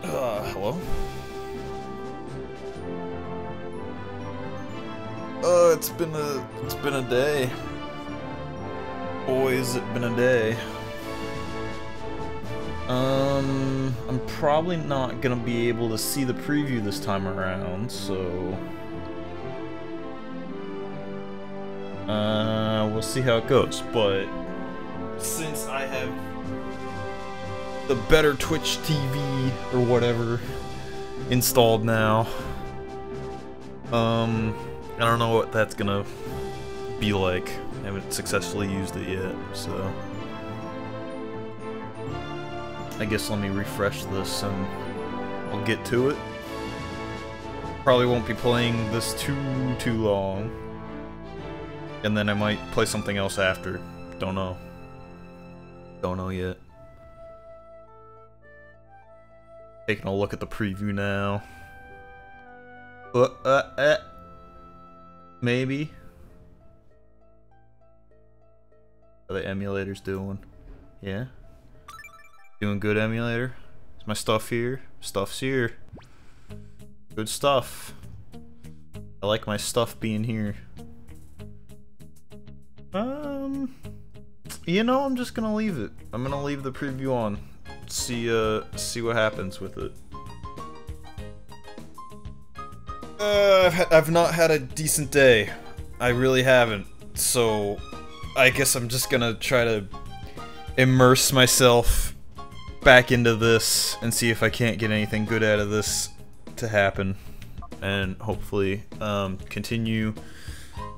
Hello? It's been a day. Boys, it's been a day. I'm probably not gonna be able to see the preview this time around, so we'll see how it goes. But since I have the better Twitch TV or whatever installed now, I don't know what that's gonna be like. I haven't successfully used it yet, so I guess let me refresh this and I'll get to it. Probably won't be playing this too long, and then I might play something else after. Don't know. Don't know yet. Taking a look at the preview now. Maybe. How the emulator's doing? Yeah? Doing good, emulator? Is my stuff here? Stuff's here. Good stuff. I like my stuff being here. You know, I'm just gonna leave it. I'm gonna leave the preview on. See what happens with it. I've not had a decent day. I really haven't. So, I guess I'm just gonna try to immerse myself back into this and see if I can't get anything good out of this to happen. And hopefully, continue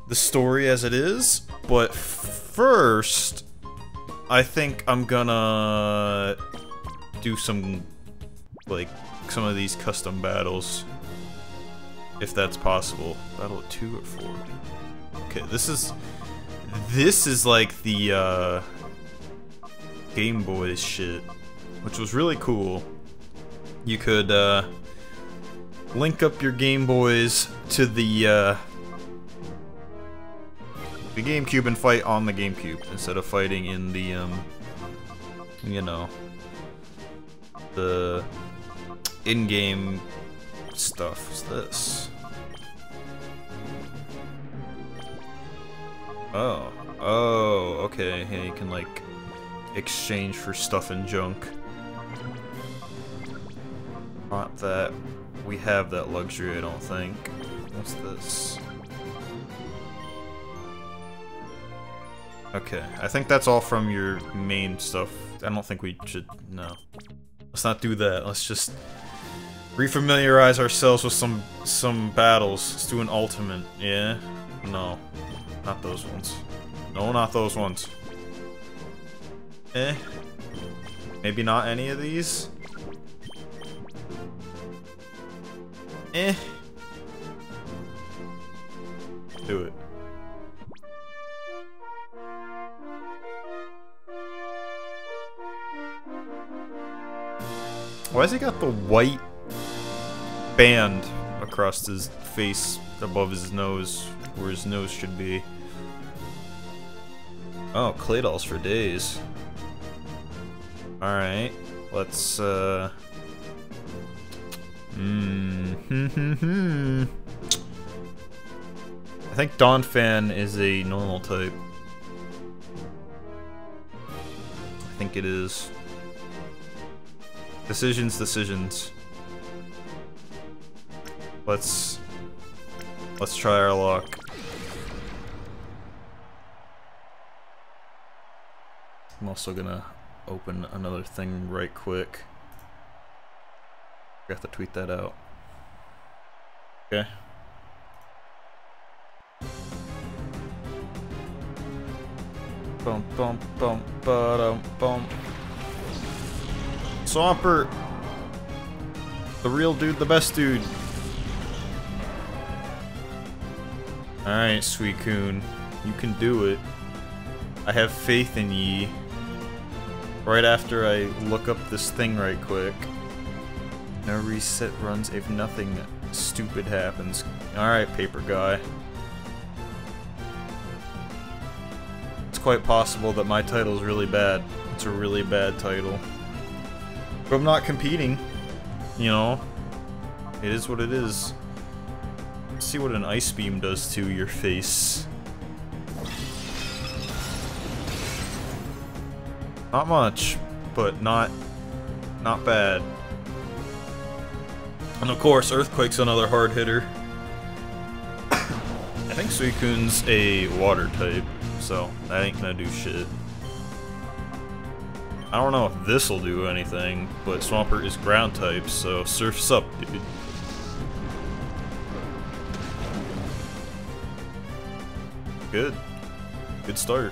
the story as it is. But first, I think I'm gonna do some of these custom battles, if that's possible. Battle at 2 or 4. Okay, this is like the Game Boy shit, which was really cool. You could link up your Game Boys to the GameCube and fight on the GameCube instead of fighting in the you know, the in-game stuff. What's this? Oh, okay. Yeah, you can like exchange for stuff and junk. Not that we have that luxury, I don't think. What's this? Okay, I think that's all from your main stuff. I don't think we should. No. Let's not do that. Let's just refamiliarize ourselves with some battles. Let's do an ultimate. Yeah? No. Not those ones. No, not those ones. Maybe not any of these? Do it. Why has he got the white band across his face above his nose, where his nose should be? Oh, clay dolls for days. Alright, let's, I think Dolphin is a normal type. I think it is. Decisions. Let's try our luck. I'm also gonna open another thing right quick. I have to tweet that out. Okay. Bum bum bum ba-dum bum. Swamper! The real dude, the best dude. Alright, Sweet Coon. You can do it. I have faith in ye. Right after I look up this thing right quick. No reset runs if nothing stupid happens. Alright, paper guy. It's quite possible that my title's really bad. It's a really bad title. But I'm not competing. you know, it is what it is. Let's see what an ice beam does to your face. Not much, but not bad. And of course, Earthquake's another hard hitter. I think Suicune's a water type, so that ain't gonna do shit. I don't know if this'll do anything, but Swampert is ground type, so Surf's up, dude. Good. Good start.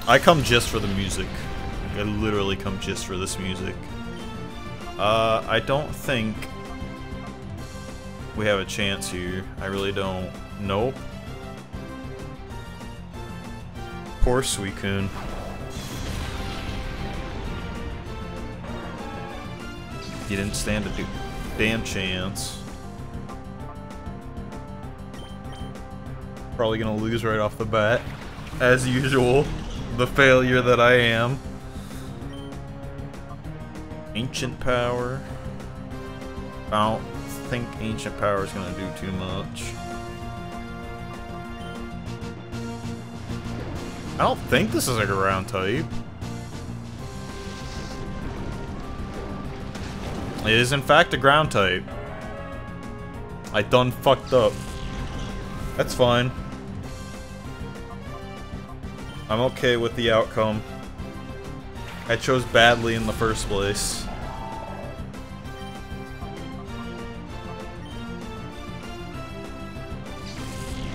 I come just for the music. I literally come just for this music. I don't think we have a chance here. I really don't. Nope. Poor Suicune. He didn't stand a damn chance. Probably gonna lose right off the bat. As usual. The failure that I am. Ancient Power. I don't think Ancient Power is gonna do too much. I don't think this is a ground type. It is in fact a ground type. I done fucked up. That's fine. I'm okay with the outcome. I chose badly in the first place.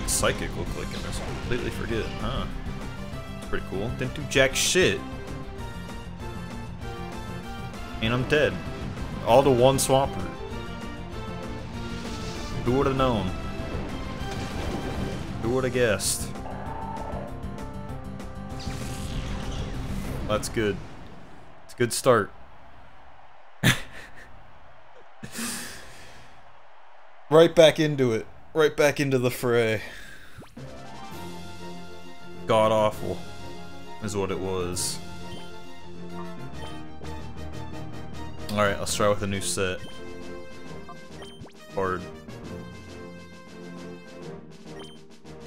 Psychic look like in this. I completely forget, huh? It's pretty cool. Didn't do jack shit. And I'm dead. All to one Swampert. Who would have known? Who would have guessed? That's good. It's a good start. Right back into it. Right back into the fray. God awful is what it was. Alright, let's try with a new set. Hard.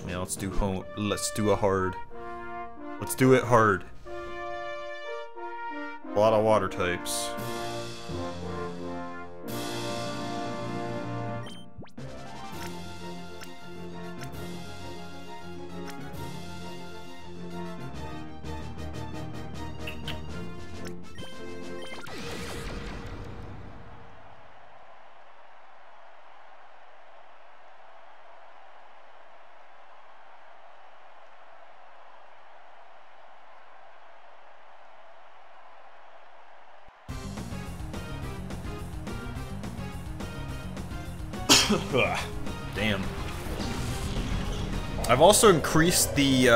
Yeah, let's do a hard. Let's do it hard. A lot of water types. Damn. I've also increased the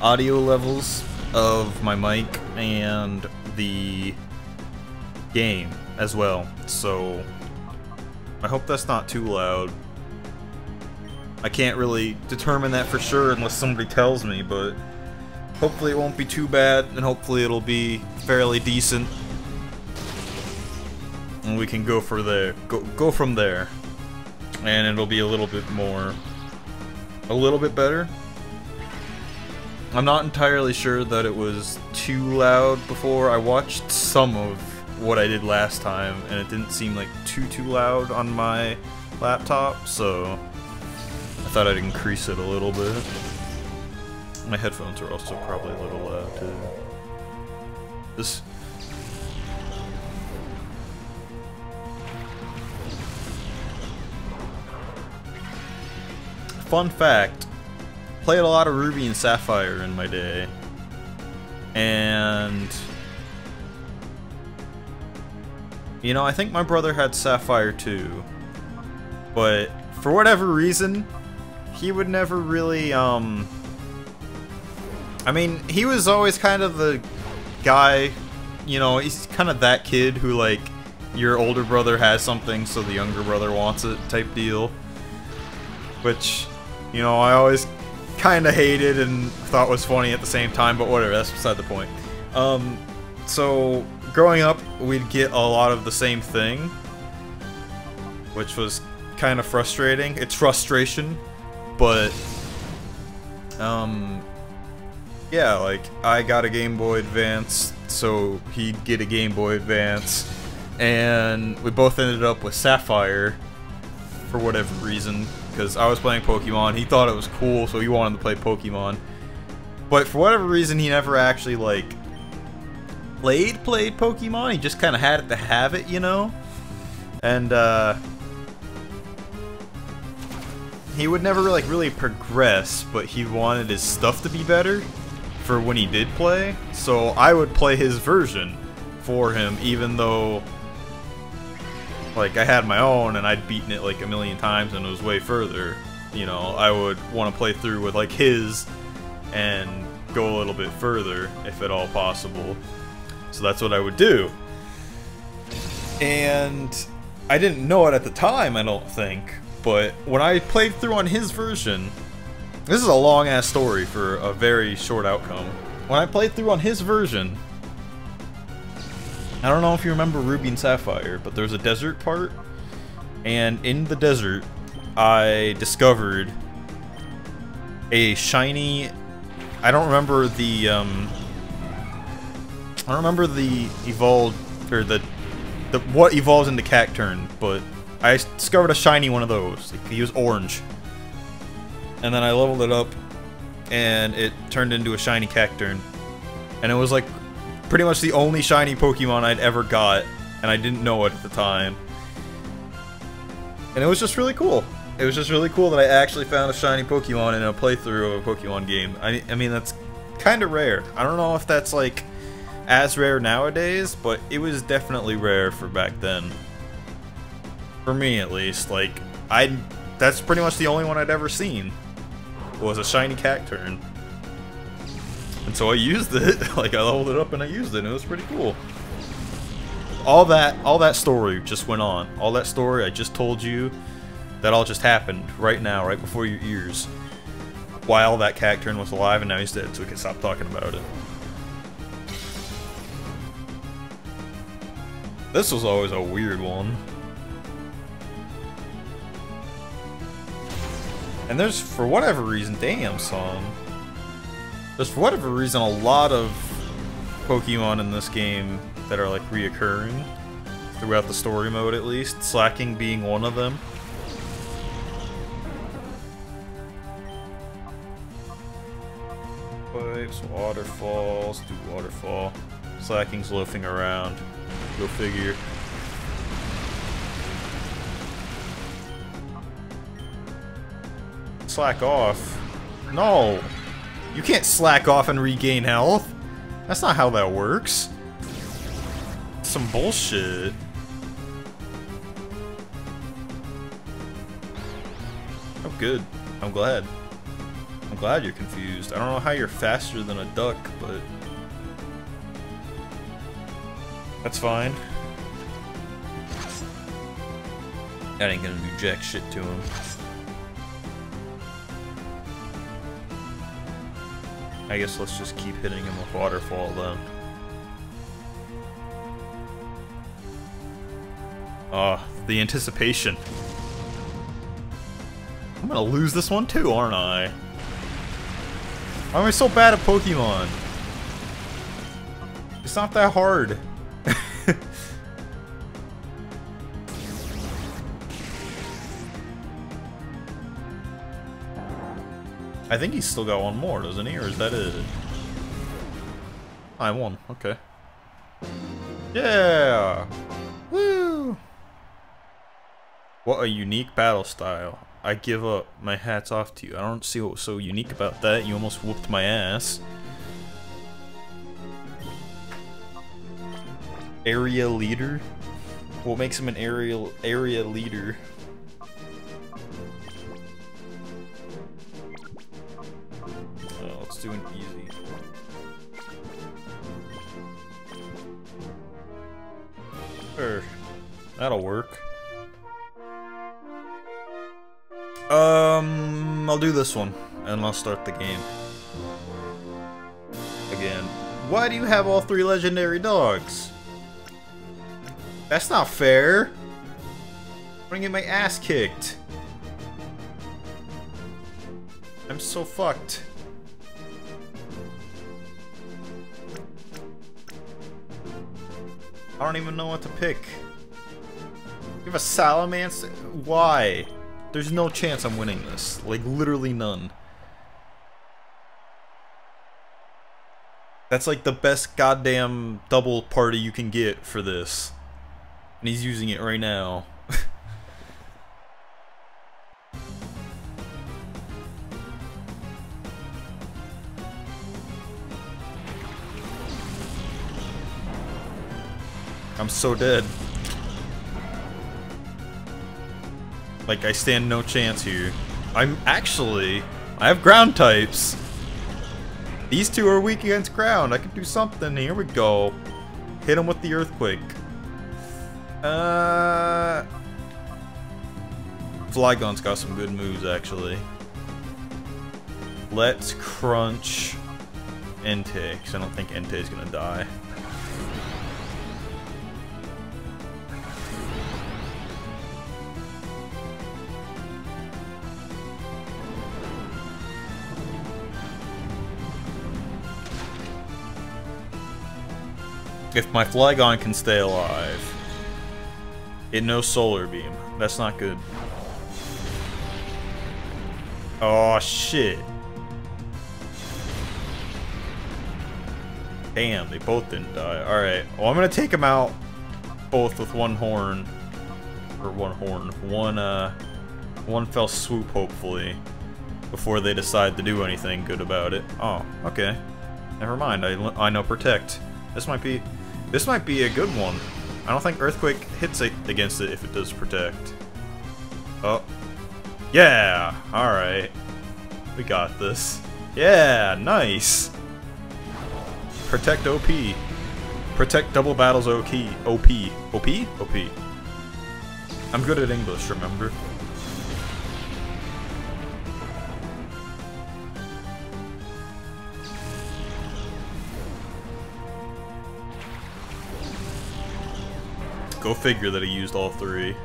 audio levels of my mic and the game as well, so I hope that's not too loud. I can't really determine that for sure unless somebody tells me, but hopefully it won't be too bad, and hopefully it'll be fairly decent. And we can go from there. Go from there. And it'll be a little bit better. I'm not entirely sure that it was too loud before. I watched some of what I did last time, and it didn't seem like too loud on my laptop, so I thought I'd increase it a little bit. My headphones are also probably a little loud too. This. Fun fact, played a lot of Ruby and Sapphire in my day, and you know, I think my brother had Sapphire too, but for whatever reason, he would never really, I mean, he was always kind of the guy, you know, he's kind of that kid who, like, your older brother has something, so the younger brother wants it type deal, which, you know, I always kind of hated and thought was funny at the same time, but whatever, that's beside the point. So growing up, we'd get a lot of the same thing, which was kind of frustrating. It's frustration, but yeah, like I got a Game Boy Advance, so he'd get a Game Boy Advance, and we both ended up with Sapphire for whatever reason, because I was playing Pokemon, he thought it was cool, so he wanted to play Pokemon. But for whatever reason, he never actually, like, played Pokemon. He just kind of had it to have it, you know? And, he would never, like, really progress, but he wanted his stuff to be better for when he did play. So I would play his version for him, even though, like, I had my own and I'd beaten it, like, a million times and it was way further. You know, I would want to play through with, like, his and go a little bit further, if at all possible. So that's what I would do. And I didn't know it at the time, I don't think, but when I played through on his version, this is a long-ass story for a very short outcome. When I played through on his version, I don't know if you remember Ruby and Sapphire, but there's a desert part, and in the desert, I discovered a shiny... I don't remember the evolved, or the what evolves into Cacturn, but I discovered a shiny one of those. He was orange. And then I leveled it up, and it turned into a shiny Cacturn. And it was like pretty much the only shiny Pokemon I'd ever got, and I didn't know it at the time. And it was just really cool. It was just really cool that I actually found a shiny Pokemon in a playthrough of a Pokemon game. I mean, that's kind of rare. I don't know if that's, like, as rare nowadays, but it was definitely rare for back then. For me, at least. Like, that's pretty much the only one I'd ever seen. Was a shiny Cacturn. And so I used it. Like, I leveled it up and I used it, and it was pretty cool. All that story just went on. All that story I just told you, that all just happened right now, right before your ears. While that Cacturn was alive, and now he's dead, so we can stop talking about it. This was always a weird one. And there's, for whatever reason, damn son. There's, for whatever reason, a lot of Pokemon in this game that are, like, reoccurring. Throughout the story mode, at least. Slacking being one of them. Pipes, waterfalls, do waterfall. Slacking's loafing around. Go figure. Slack off. No! You can't slack off and regain health. That's not how that works. Some bullshit. Oh, good. I'm glad. I'm glad you're confused. I don't know how you're faster than a duck, but that's fine. That ain't gonna do jack shit to him. I guess let's just keep hitting him with waterfall then. Ah, the anticipation. I'm gonna lose this one too, aren't I? Why am I so bad at Pokemon? It's not that hard. I think he's still got one more, doesn't he? Or is that it? I won. Okay. Yeah! Woo! What a unique battle style. I give up. My hat's off to you. I don't see what was so unique about that. You almost whooped my ass. Area leader? What makes him an area leader? Let's do an easy. Sure. That'll work. I'll do this one, and I'll start the game. Again. Why do you have all 3 legendary dogs? That's not fair. I'm gonna get my ass kicked. I'm so fucked. I don't even know what to pick. You have a Salamence? Why? There's no chance I'm winning this. Like, literally none. That's like the best goddamn double party you can get for this. And he's using it right now. I'm so dead. Like, I stand no chance here. I have ground types. These two are weak against ground. I can do something. Here we go. Hit him with the earthquake. Flygon's got some good moves, actually. Let's crunch Entei, because I don't think Entei's gonna die. If my Flygon can stay alive, it knows Solar Beam. That's not good. Oh shit. Damn, they both didn't die. Alright, well I'm gonna take them out both with one horn. Or one fell swoop, hopefully, before they decide to do anything good about it. Oh, okay. Never mind, I know Protect. This might be a good one. I don't think Earthquake hits against it if it does Protect. Oh. Yeah! Alright. We got this. Yeah! Nice! Protect OP. Protect double battles OP. OP. OP? OP. I'm good at English, remember? Go figure that he used all three.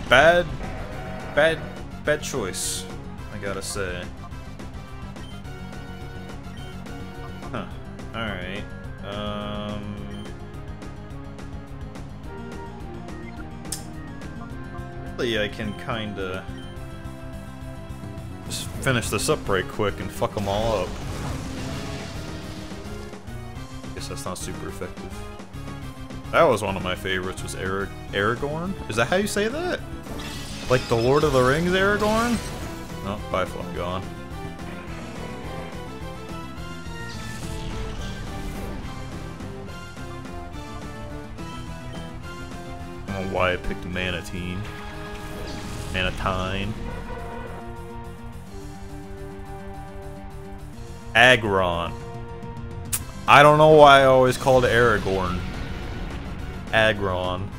Bad choice, I gotta say. Huh. Alright. Really, I can kinda just finish this up right quick and fuck them all up. Guess that's not super effective. That was one of my favorites, was Aragorn? Is that how you say that? Like the Lord of the Rings Aragorn? Oh, bye Flygon. I don't know why I picked Manatine. Manatine. Aggron. I don't know why I always called it Aragorn. Aggron.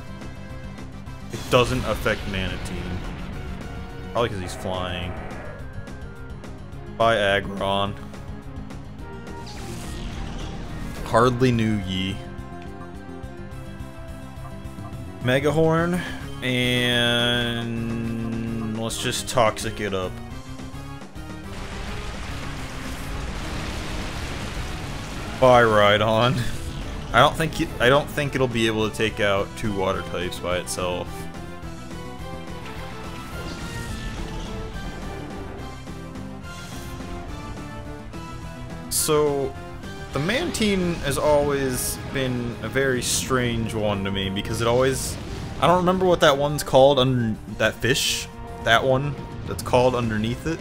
It doesn't affect Manatine. Probably because he's flying. Bye, Aggron. Hardly knew ye. Megahorn, and let's just Toxic it up. Bye, Rhydon. I don't think it'll be able to take out two water types by itself. So, the Mantine has always been a very strange one to me because it always... I don't remember what that one's called, that fish. That one that's called underneath it.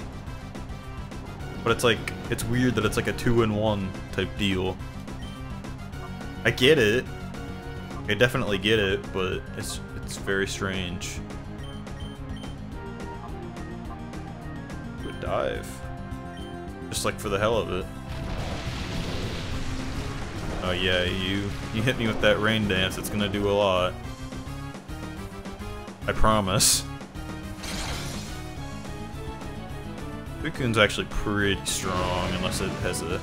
But it's like, it's weird that it's like a 2-in-1 type deal. I get it. I definitely get it, but it's very strange. Good dive. Just like for the hell of it. Oh yeah, you hit me with that rain dance, it's gonna do a lot. I promise. Suicune's actually pretty strong, unless it has a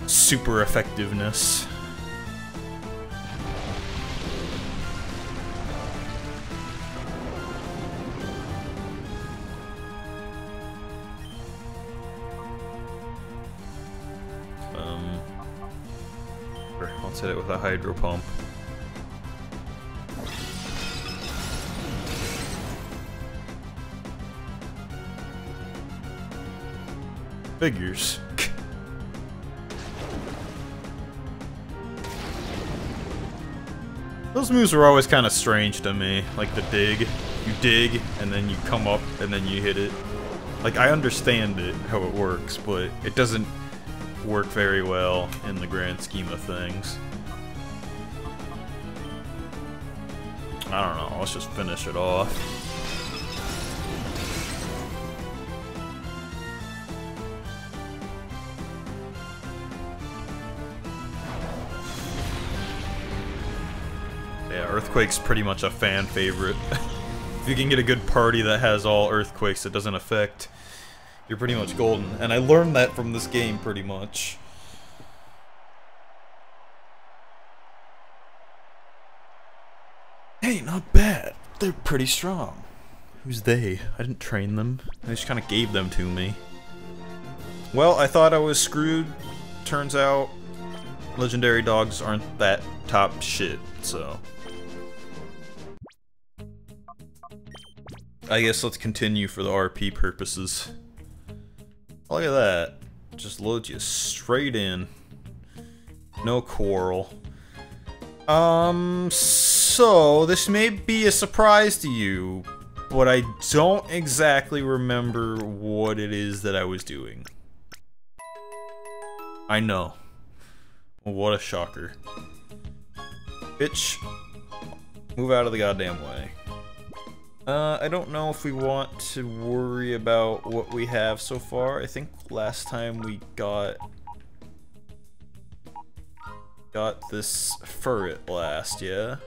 super effectiveness. Let's hit it with a hydro pump. Figures. Those moves were always kind of strange to me, like the dig. You dig, and then you come up, and then you hit it. Like, I understand it, how it works, but it doesn't work very well in the grand scheme of things. I don't know, let's just finish it off. Yeah, Earthquake's pretty much a fan favorite. If you can get a good party that has all Earthquakes that doesn't affect, you're pretty much golden. And I learned that from this game, pretty much. Hey, not bad. They're pretty strong. Who's they? I didn't train them. They just kind of gave them to me. Well, I thought I was screwed. Turns out, legendary dogs aren't that top shit, so... I guess let's continue for the RP purposes. Look at that. Just loads you straight in. No quarrel. So this may be a surprise to you, but I don't exactly remember what it is that I was doing. I know. What a shocker. Bitch. Move out of the goddamn way. I don't know if we want to worry about what we have so far. I think last time we got this ferret last, yeah?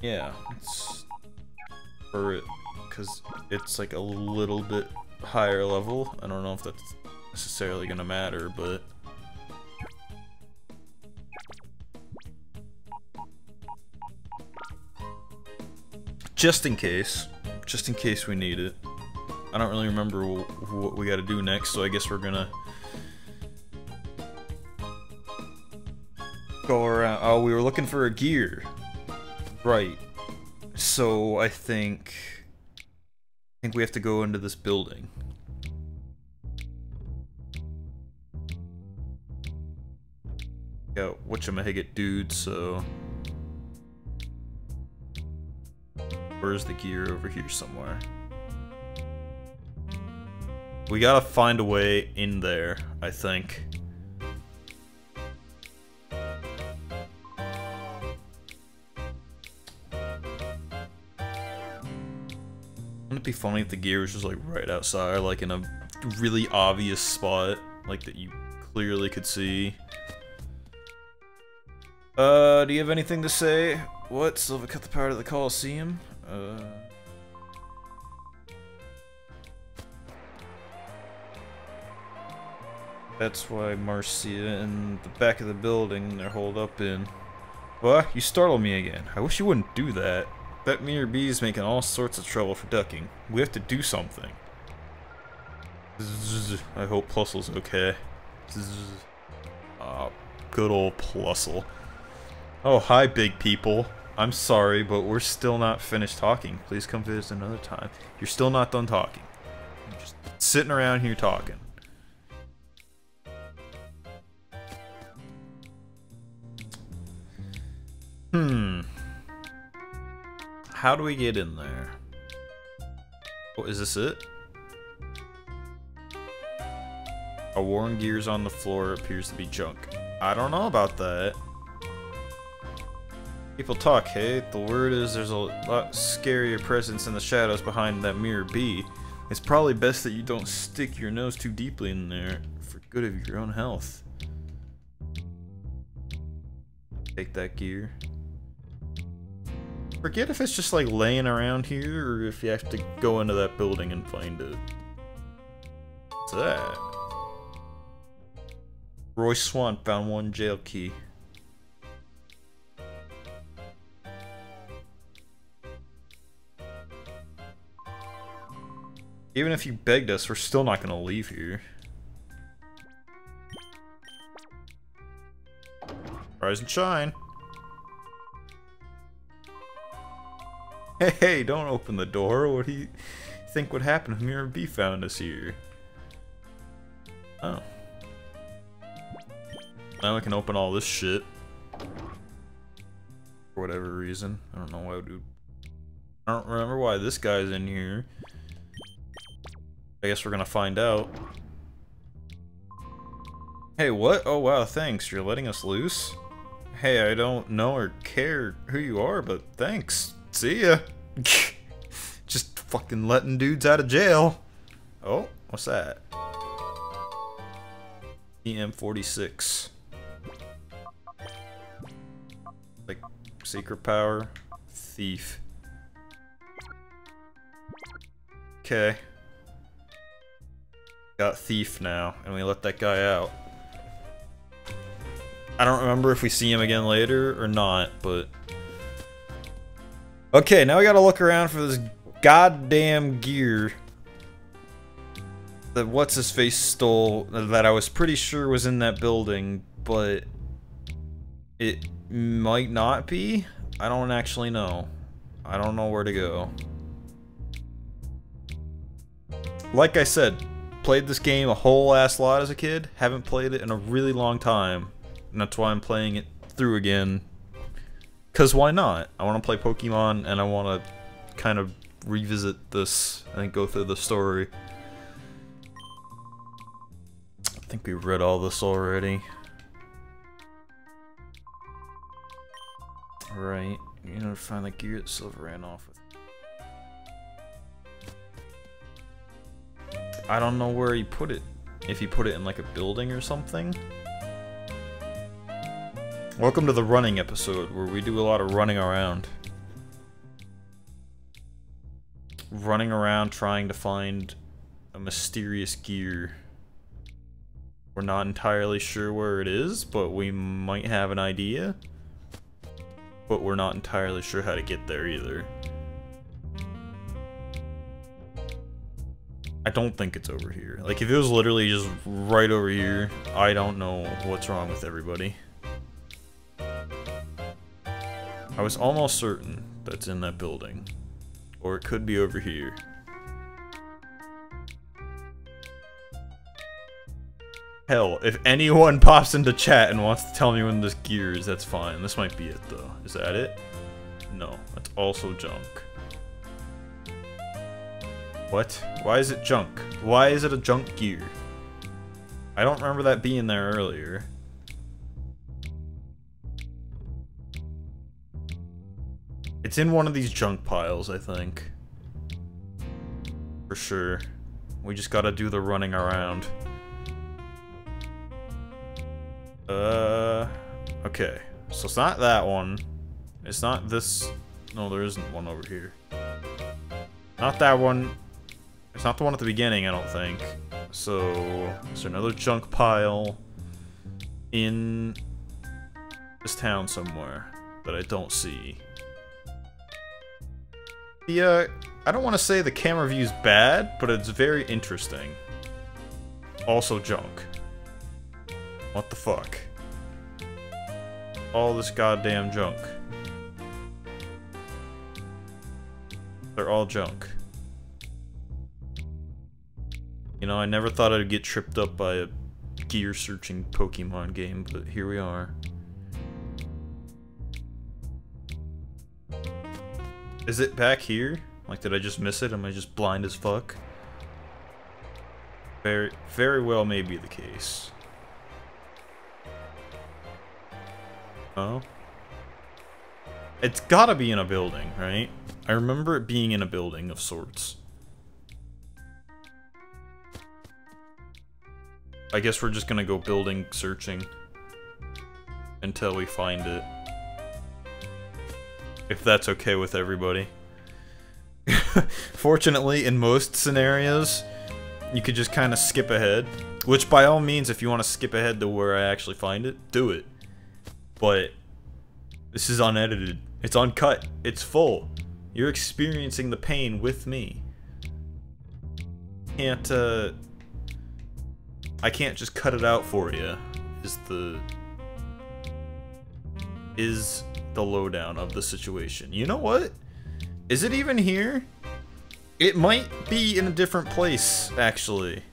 Yeah, it's ferret, because it's like a little bit higher level. I don't know if that's necessarily gonna matter, but... just in case we need it. I don't really remember what we gotta do next, so I guess we're gonna go around. Oh, we were looking for a gear. Right. So I think we have to go into this building. Got whatchamahigget dude, so... where's the gear? Over here somewhere. We gotta find a way in there, I think. Wouldn't it be funny if the gear was just like right outside, like in a really obvious spot, like that you clearly could see? Do you have anything to say? What? Silva cut the power to the Colosseum? That's why Marcia and the back of the building they're holed up in. What? You startled me again. I wish you wouldn't do that. That Mirror Bee's making all sorts of trouble for ducking. We have to do something. I hope Plusle's okay. Good old Plusle. Oh, hi, big people. I'm sorry, but we're still not finished talking. Please come visit another time. You're still not done talking. You're just sitting around here talking. How do we get in there? Oh, is this it? A worn gears on the floor appears to be junk. I don't know about that. People talk, hey? The word is there's a lot scarier presence in the shadows behind that Mirror Bee. It's probably best that you don't stick your nose too deeply in there for good of your own health. Take that gear. Forget if it's just like laying around here or if you have to go into that building and find it. What's that? Roy Swan found one jail key. Even if you begged us, we're still not gonna leave here. Rise and shine. Hey, don't open the door. What do you think would happen if Mirror B found us here? Oh. Now we can open all this shit. For whatever reason. I don't know why we... I don't remember why this guy's in here. I guess we're gonna find out. Hey, what? Oh wow, thanks. You're letting us loose? Hey, I don't know or care who you are, but thanks. See ya. Just fucking letting dudes out of jail. Oh, what's that? EM46. Like, secret power. Thief. Okay. Got thief now, and we let that guy out. I don't remember if we see him again later or not, but... Okay, now we gotta look around for this goddamn gear that what's-his-face stole, that I was pretty sure was in that building, but it might not be? I don't actually know. I don't know where to go. Like I said, played this game a whole ass lot as a kid, haven't played it in a really long time, and that's why I'm playing it through again. Cause why not? I want to play Pokemon and I want to kind of revisit this and go through the story. I think we read all this already. Right, you know, find the gear that Silver ran off with. I don't know where he put it. If he put it in like a building or something. Welcome to the running episode, where we do a lot of running around. Running around trying to find a mysterious gear. We're not entirely sure where it is, but we might have an idea. But we're not entirely sure how to get there either. I don't think it's over here. Like, if it was literally just right over here, I don't know what's wrong with everybody. I was almost certain that's in that building. Or it could be over here. Hell, if anyone pops into chat and wants to tell me when this gear is, that's fine. This might be it, though. Is that it? No, that's also junk. What? Why is it junk? Why is it a junk gear? I don't remember that being there earlier. It's in one of these junk piles, I think. For sure. We just gotta do the running around. Okay. So it's not that one. It's not this... No, there isn't one over here. Not that one. It's not the one at the beginning, I don't think. So, is there another junk pile in this town somewhere that I don't see? Yeah, I don't want to say the camera view's bad, but it's very interesting. Also junk. What the fuck? All this goddamn junk. They're all junk. You know, I never thought I'd get tripped up by a gear-searching Pokemon game, but here we are. Is it back here? Like, did I just miss it? Am I just blind as fuck? Very, very well may be the case. Oh? It's gotta be in a building, right? I remember it being in a building of sorts. I guess we're just gonna go building searching until we find it. If that's okay with everybody. Fortunately, in most scenarios, you could just kind of skip ahead. Which, by all means, if you want to skip ahead to where I actually find it, do it. But this is unedited. It's uncut. It's full. You're experiencing the pain with me. can't, I can't just cut it out for you, is the lowdown of the situation. You know what? Is it even here? It might be in a different place, actually.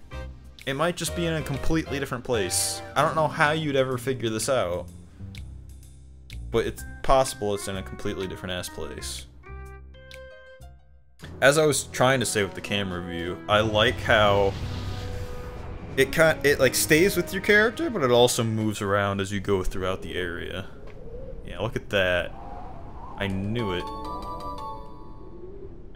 It might just be in a completely different place. I don't know how you'd ever figure this out. But it's possible it's in a completely different ass place. As I was trying to say with the camera view, I like how it like stays with your character, but it also moves around as you go throughout the area. Yeah, look at that. I knew it.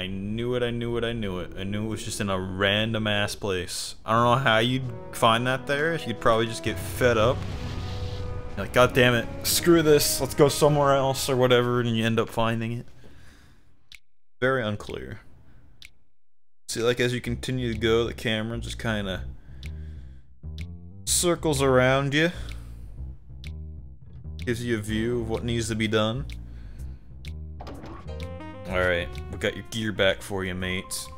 I knew it, I knew it, I knew it. I knew it was just in a random ass place. I don't know how you'd find that there. You'd probably just get fed up. You're like, God damn it, screw this, let's go somewhere else or whatever, and you end up finding it. Very unclear. See, like as you continue to go, the camera just kinda circles around you. Gives you a view of what needs to be done. Alright, we got your gear back for you, mates.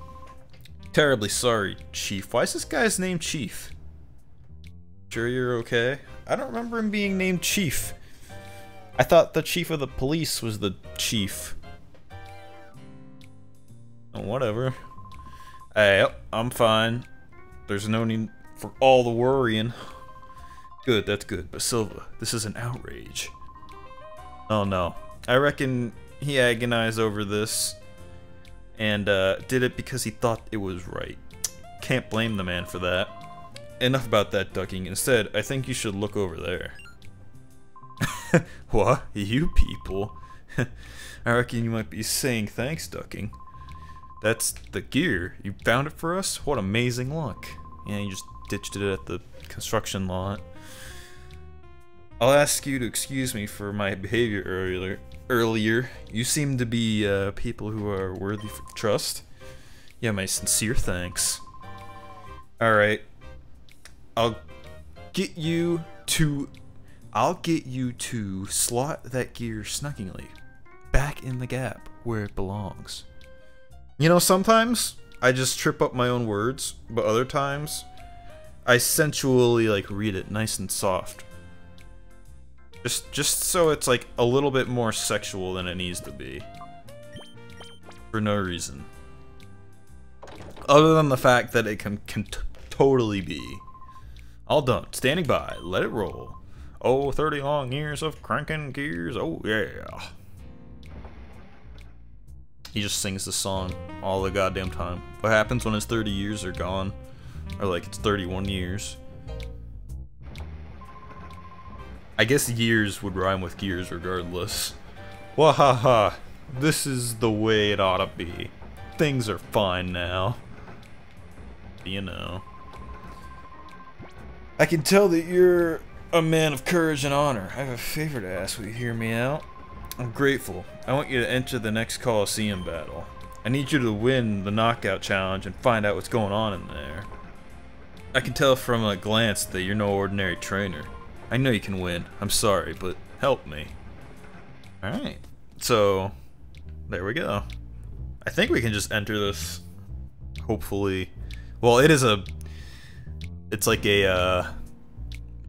Terribly sorry, Chief. Why is this guy's name Chief? Sure you're okay? I don't remember him being named Chief. I thought the chief of the police was the chief. Oh, whatever. Hey, I'm fine. There's no need for all the worrying. Good, that's good. But Silva, this is an outrage. Oh no. I reckon he agonized over this and did it because he thought it was right. Can't blame the man for that. Enough about that, ducking. Instead, I think you should look over there. What? You people? I reckon you might be saying thanks, ducking. That's the gear. You found it for us? What amazing luck. Yeah, you just ditched it at the construction lot. I'll ask you to excuse me for my behavior earlier. You seem to be people who are worthy of trust. Yeah, my sincere thanks. Alright. I'll get you to slot that gear snuggingly back in the gap where it belongs. You know, sometimes I just trip up my own words, but other times I sensually like read it nice and soft. Just so it's like a little bit more sexual than it needs to be. For no reason. Other than the fact that it can totally be. All done. Standing by. Let it roll. Oh, 30 long years of cranking gears. Oh, yeah. He just sings the song all the goddamn time. What happens when his 30 years are gone? Or like it's 31 years. I guess years would rhyme with gears regardless. Wahaha. This is the way it ought to be. Things are fine now. You know. I can tell that you're a man of courage and honor. I have a favor to ask. Will you hear me out? I'm grateful. I want you to enter the next Colosseum battle. I need you to win the knockout challenge and find out what's going on in there. I can tell from a glance that you're no ordinary trainer. I know you can win. I'm sorry, but help me. Alright. So, there we go. I think we can just enter this, hopefully. Well, it's like a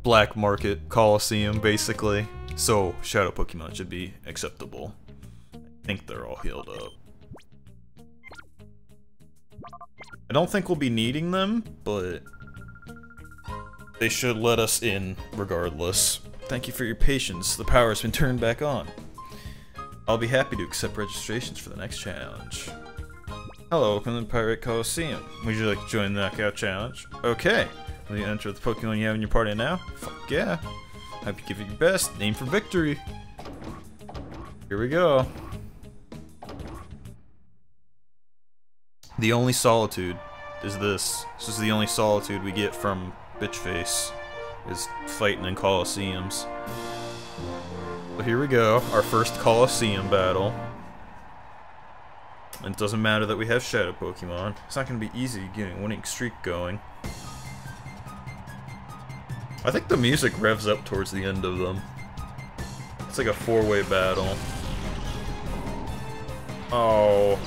black market Colosseum, basically. So, Shadow Pokemon should be acceptable. I think they're all healed up. I don't think we'll be needing them, but they should let us in regardless. Thank you for your patience. The power's been turned back on. I'll be happy to accept registrations for the next challenge. Hello, welcome to the Pirate Colosseum. Would you like to join the Knockout Challenge? Okay. Will you enter the Pokemon you have in your party now? Fuck yeah. Have to give it your best. Aim for victory. Here we go. The only solitude is this. This is the only solitude we get from Bitchface, is fighting in Colosseums. So here we go, our first Colosseum battle. And it doesn't matter that we have Shadow Pokemon. It's not going to be easy getting a winning streak going. I think the music revs up towards the end of them. It's like a four-way battle. Oh.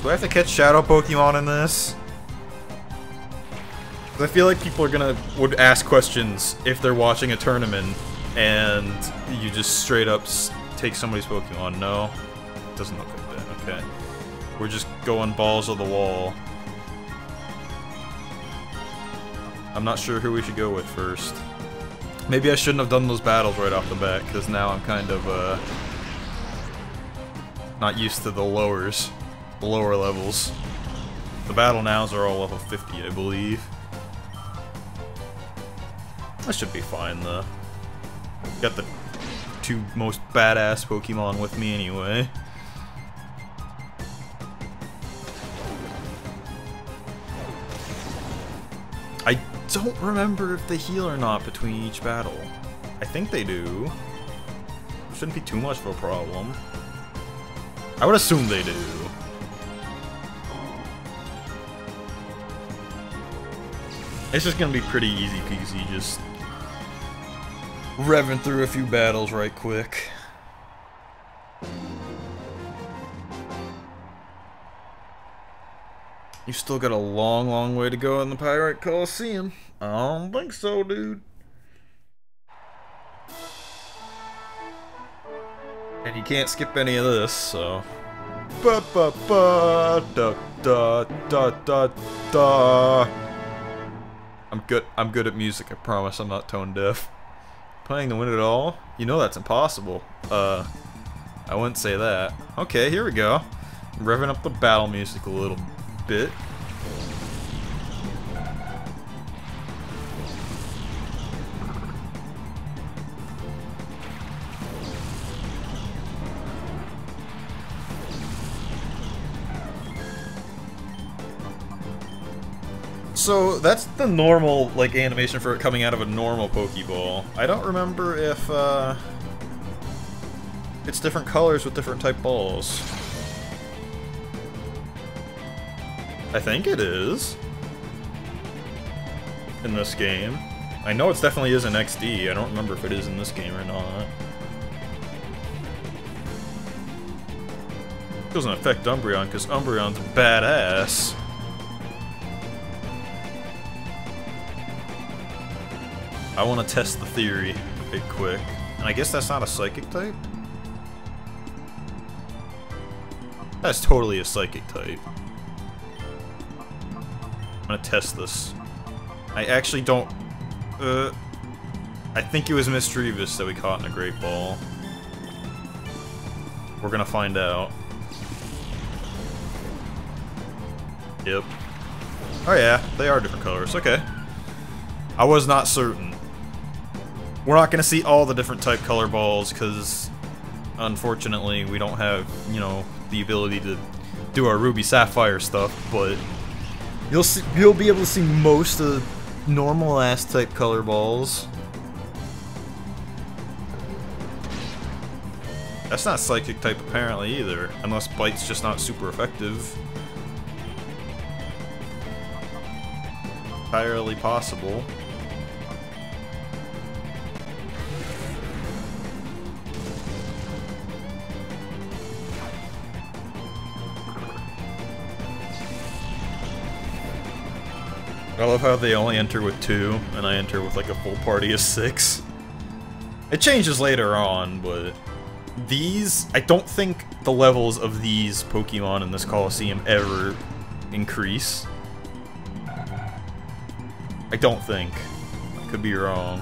Do I have to catch Shadow Pokemon in this? I feel like people would ask questions if they're watching a tournament and you just straight up take somebody's Pokemon. No, it doesn't look like that. Okay, we're just going balls of the wall. I'm not sure who we should go with first. Maybe I shouldn't have done those battles right off the bat, because now I'm kind of not used to the lower levels. The battle nows are all level 50, I believe. That should be fine, though. Got the two most badass Pokemon with me anyway. I don't remember if they heal or not between each battle. I think they do. Shouldn't be too much of a problem. I would assume they do. It's just gonna be pretty easy peasy, just revving through a few battles right quick. You still got a long, long way to go in the Pokémon Colosseum. I don't think so, dude. And you can't skip any of this, so. Ba ba ba da da da da da. I'm good at music, I promise I'm not tone deaf. Playing to win it all? You know that's impossible. I wouldn't say that. Okay, here we go. Revving up the battle music a little bit. So that's the normal, like, animation for it coming out of a normal Pokeball. I don't remember if it's different colors with different type balls. I think it is in this game. I know it definitely is in XD. I don't remember if it is in this game or not. It doesn't affect Umbreon because Umbreon's badass. I want to test the theory a bit quick. And I guess that's not a psychic type? That's totally a psychic type. I'm gonna test this. I actually don't... I think it was Mischievous that we caught in a Great Ball. We're gonna find out. Yep. Oh yeah, they are different colors. Okay. I was not certain. We're not gonna see all the different type color balls, because unfortunately we don't have, you know, the ability to do our Ruby Sapphire stuff, but you'll be able to see most of the normal ass type color balls. That's not psychic type apparently either, unless Bite's just not super effective. Entirely possible. I love how they only enter with 2, and I enter with like a full party of 6. It changes later on, but these, I don't think the levels of these Pokemon in this Colosseum ever increase. I don't think. I could be wrong.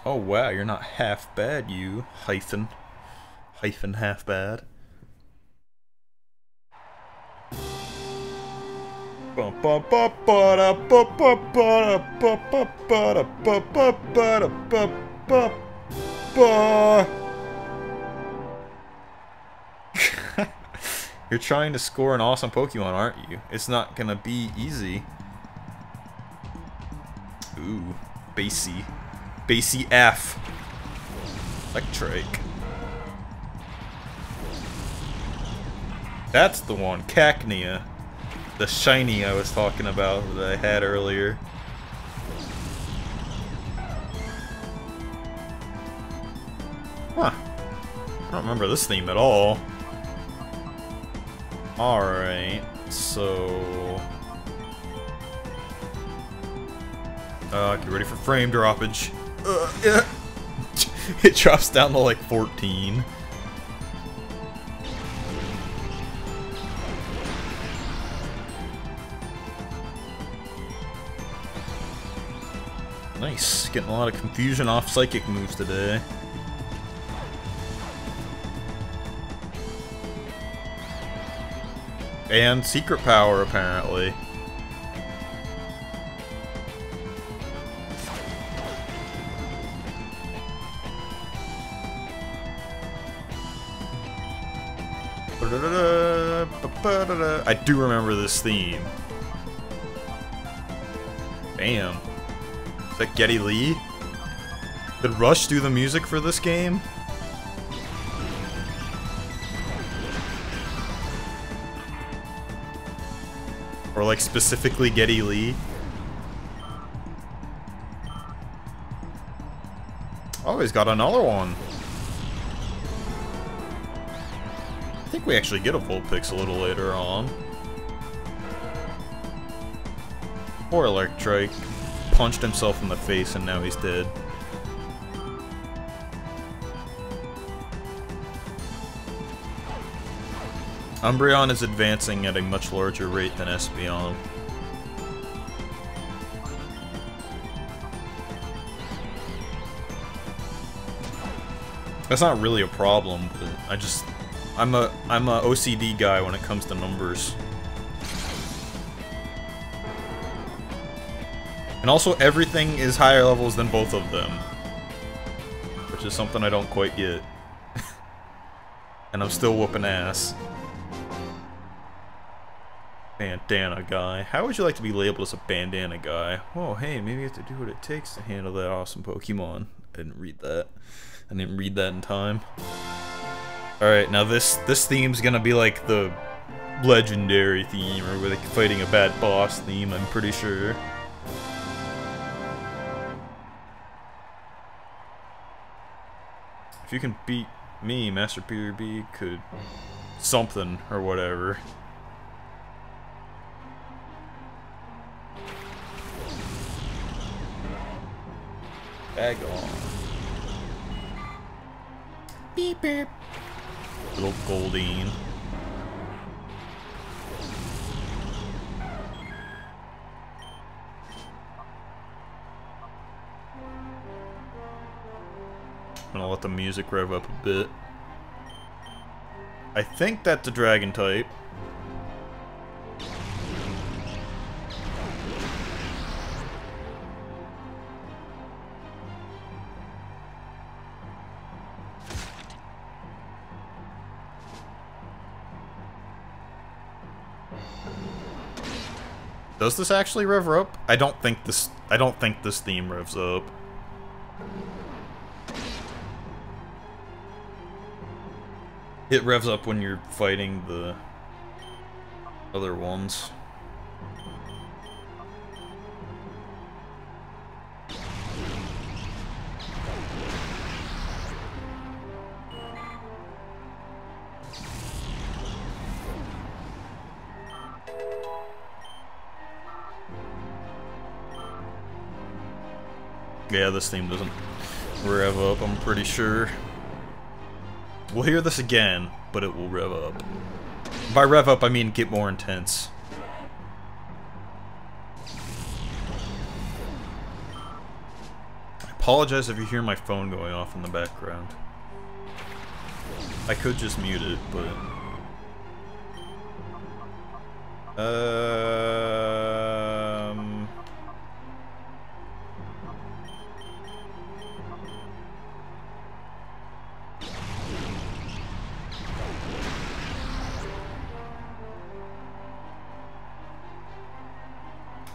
Oh wow, you're not half bad, you hyphen half bad. You're trying to score an awesome Pokemon, aren't you? It's not gonna be easy. Ooh, Basie. Basie F. Electric. That's the one, Cacnea. The shiny I was talking about that I had earlier. Huh, I don't remember this theme at all. Alright, so... get ready for frame droppage. Yeah. It drops down to like 14. Nice, getting a lot of confusion off psychic moves today. And secret power, apparently. I do remember this theme. Bam. Is that Geddy Lee? Did Rush do the music for this game? Or like specifically Geddy Lee? Oh, he's got another one. I think we actually get a Vulpix a little later on. Poor Electrike punched himself in the face and now he's dead. Umbreon is advancing at a much larger rate than Espeon. That's not really a problem, but I'm a OCD guy when it comes to numbers. And also everything is higher levels than both of them. Which is something I don't quite get. And I'm still whooping ass. Bandana guy. How would you like to be labeled as a bandana guy? Oh, hey, maybe you have to do what it takes to handle that awesome Pokemon. I didn't read that. I didn't read that in time. Alright, now this theme's gonna be like the legendary theme, or like fighting a bad boss theme, I'm pretty sure. If you can beat me, Master PRB could something or whatever. Bag on. Beep beep. Little Goldeen. I'm gonna let the music rev up a bit. I think that's a dragon type. Does this actually rev up? I don't think this theme revs up. It revs up when you're fighting the other ones. Yeah, this theme doesn't rev up, I'm pretty sure. We'll hear this again, but it will rev up. By rev up, I mean get more intense. I apologize if you hear my phone going off in the background. I could just mute it, but...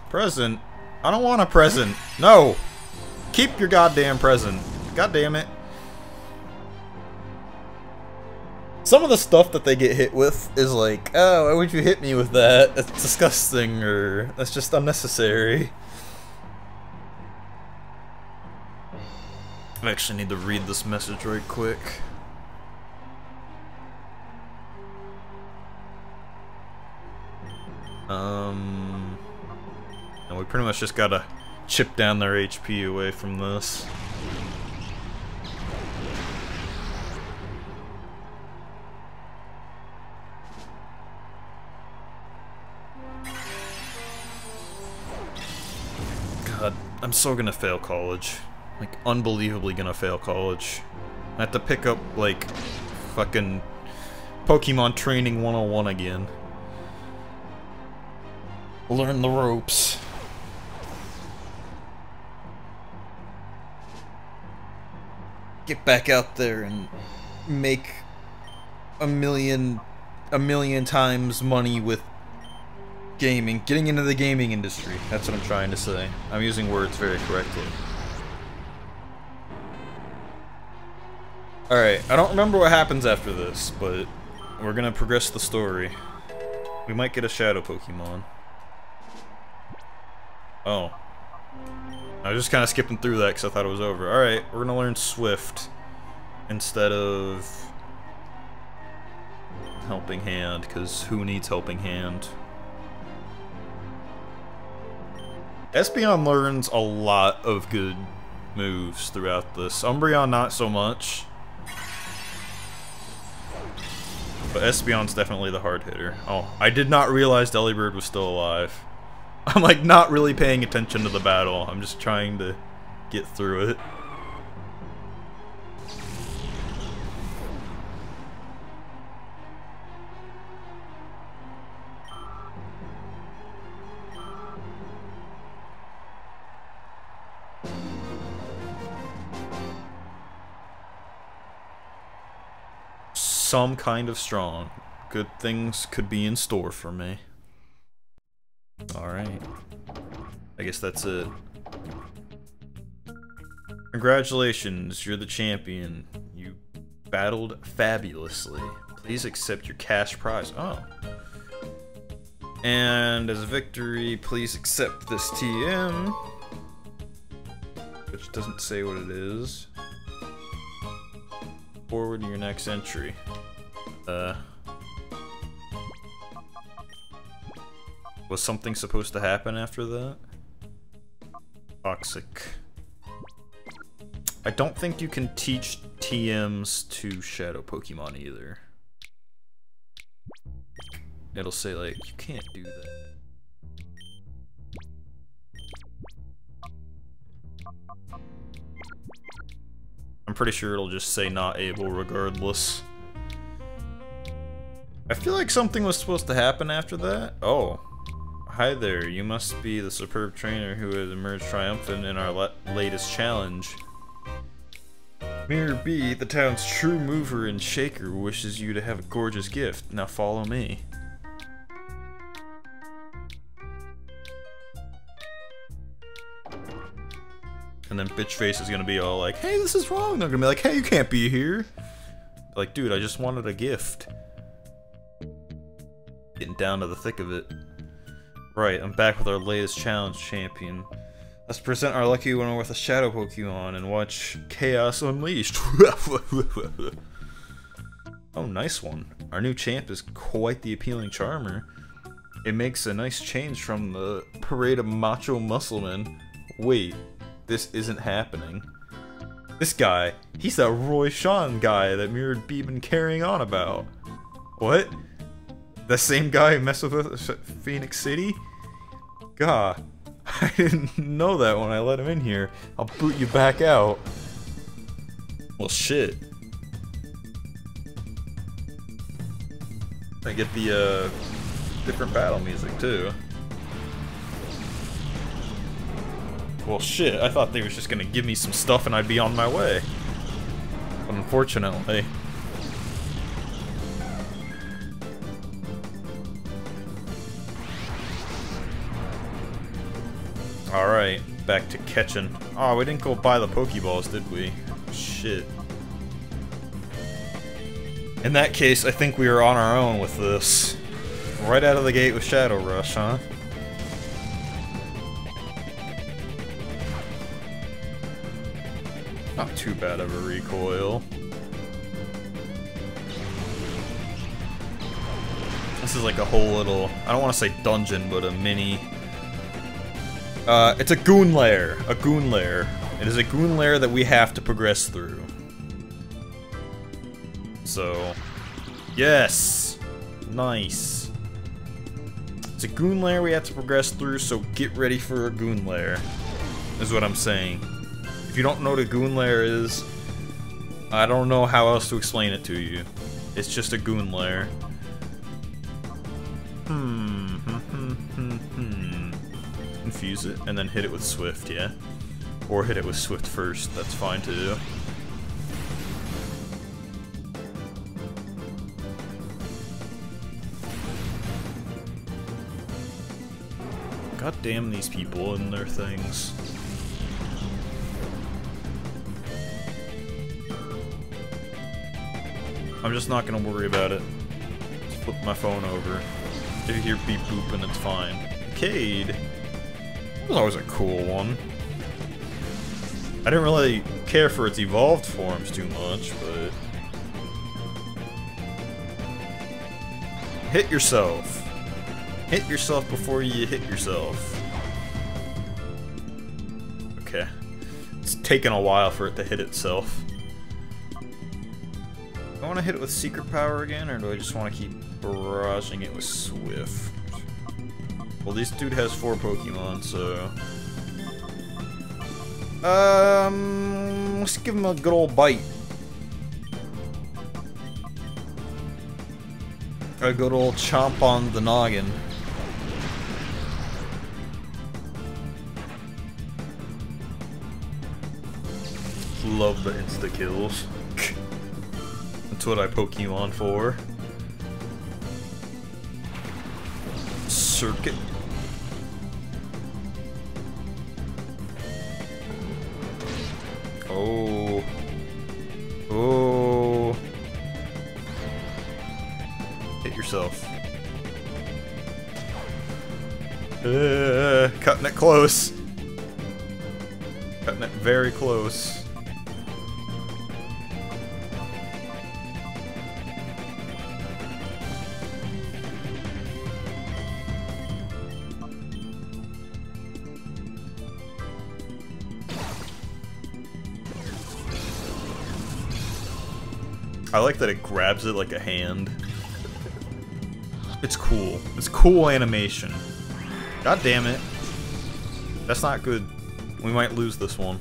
Present? I don't want a present. No! Keep your goddamn present. God damn it. Some of the stuff that they get hit with is like, oh, why would you hit me with that? That's disgusting, or that's just unnecessary. I actually need to read this message right quick. And we pretty much just gotta chip down their HP away from this. God, I'm so gonna fail college. Like, unbelievably gonna fail college. I have to pick up, like, fucking Pokemon Training 101 again. Learn the ropes. Get back out there and make a million times money with gaming. Getting into the gaming industry. That's what I'm trying to say. I'm using words very correctly. Alright, I don't remember what happens after this, but we're gonna progress the story. We might get a shadow Pokemon. Oh. I was just kind of skipping through that because I thought it was over. Alright, we're gonna learn Swift instead of Helping Hand, because who needs Helping Hand? Espeon learns a lot of good moves throughout this. Umbreon not so much. But Espeon's definitely the hard hitter. Oh, I did not realize Delibird was still alive. I'm like not really paying attention to the battle. I'm just trying to get through it. Some kind of strong. Good things could be in store for me. Alright. I guess that's it. Congratulations, you're the champion. You battled fabulously. Please accept your cash prize. Oh. And as a victory, please accept this TM. Which doesn't say what it is. Forward to your next entry. Was something supposed to happen after that? Toxic. I don't think you can teach TMs to Shadow Pokemon either. It'll say like, you can't do that. I'm pretty sure it'll just say not able regardless. I feel like something was supposed to happen after that. Oh. Hi there, you must be the superb trainer who has emerged triumphant in our latest challenge. Mirror B, the town's true mover and shaker, wishes you to have a gorgeous gift. Now follow me. And then Bitchface is gonna be all like, hey, this is wrong. They're gonna be like, hey, you can't be here. Like, dude, I just wanted a gift. Getting down to the thick of it. Right, I'm back with our latest challenge champion. Let's present our lucky winner with a Shadow Pokemon and watch Chaos Unleashed. Oh, nice one. Our new champ is quite the appealing charmer. It makes a nice change from the parade of macho musclemen. Wait, this isn't happening. This guy, he's that Roy Sean guy that Mirrored B been carrying on about. What? The same guy who messed with us at Phoenix City? God, I didn't know that when I let him in here. I'll boot you back out. Well, shit. I get the, different battle music, too. Well, shit, I thought they was just gonna give me some stuff and I'd be on my way. But unfortunately... Alright, back to catching. Oh, we didn't go buy the Pokeballs, did we? Shit. In that case, I think we are on our own with this. Right out of the gate with Shadow Rush, huh? Not too bad of a recoil. This is like a whole little, I don't want to say dungeon, but a mini... it's a goon lair. A goon lair. It is a goon lair that we have to progress through. So... Yes! Nice. It's a goon lair we have to progress through, so get ready for a goon lair. Is what I'm saying. If you don't know what a goon lair is, I don't know how else to explain it to you. It's just a goon lair. Infuse it, and then hit it with Swift, yeah? Or hit it with Swift first, that's fine too. God damn these people and their things. I'm just not gonna worry about it. Just flip my phone over. If you hear beep boop and it's fine. Cade! That was always a cool one. I didn't really care for its evolved forms too much, but... Hit yourself! Hit yourself before you hit yourself. Okay. It's taken a while for it to hit itself. Do I want to hit it with Secret Power again, or do I just want to keep barraging it with Swift? Well, this dude has 4 Pokemon, so... let's give him a good old bite. A good old chomp on the noggin. Love the insta-kills. That's what I Pokemon for. Circuit. Oh. Oh. Hit yourself. Cutting it close. Cutting it very close. I like that it grabs it like a hand. It's cool. It's cool animation. God damn it. That's not good. We might lose this one.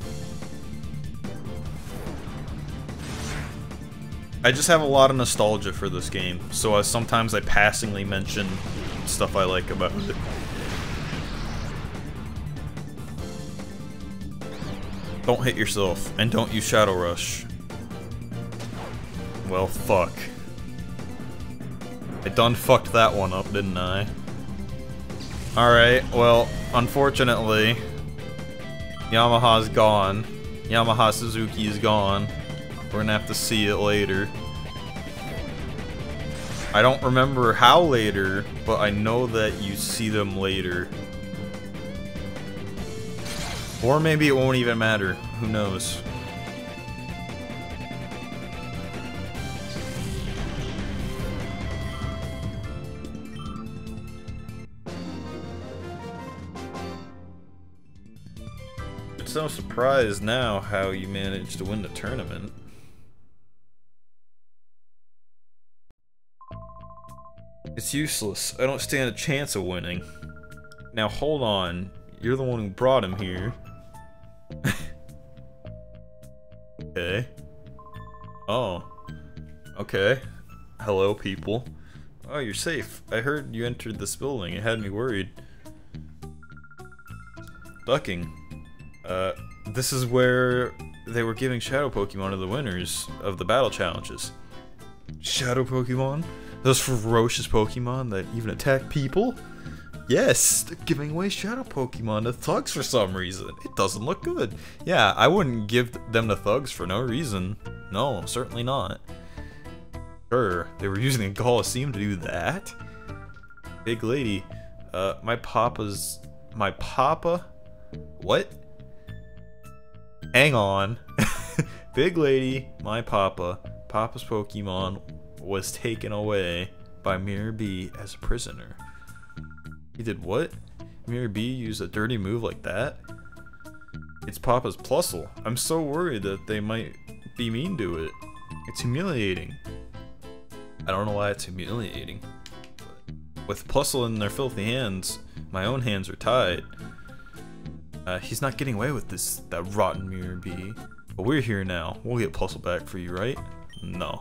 I just have a lot of nostalgia for this game, so sometimes I passingly mention stuff I like about it. Don't hit yourself, and don't use Shadow Rush. Well, fuck. I done fucked that one up, didn't I? Alright, well, unfortunately, Yamaha's gone. Yamaha Suzuki is gone. We're gonna have to see it later. I don't remember how later, but I know that you see them later. Or maybe it won't even matter. Who knows? It's no surprise now how you managed to win the tournament. It's useless. I don't stand a chance of winning. Now hold on. You're the one who brought him here. Okay. Oh. Okay. Hello, people. Oh, you're safe. I heard you entered this building. It had me worried. Ducking. This is where they were giving Shadow Pokemon to the winners of the battle challenges. Shadow Pokemon? Those ferocious Pokemon that even attack people? Yes, they're giving away Shadow Pokemon to thugs for some reason. It doesn't look good. Yeah, I wouldn't give them to thugs for no reason. No, certainly not. Sure, they were using a Colosseum to do that? Big lady, my papa? What? Hang on. Big lady, my papa's Pokemon was taken away by Mirror B as a prisoner. He did what? Mirror B used a dirty move like that? It's Papa's Plusle. I'm so worried that they might be mean to it. It's humiliating. I don't know why it's humiliating. But with Plusle in their filthy hands, my own hands are tied. He's not getting away with that rotten Mirror B. But we're here now. We'll get Plusle back for you, right? No.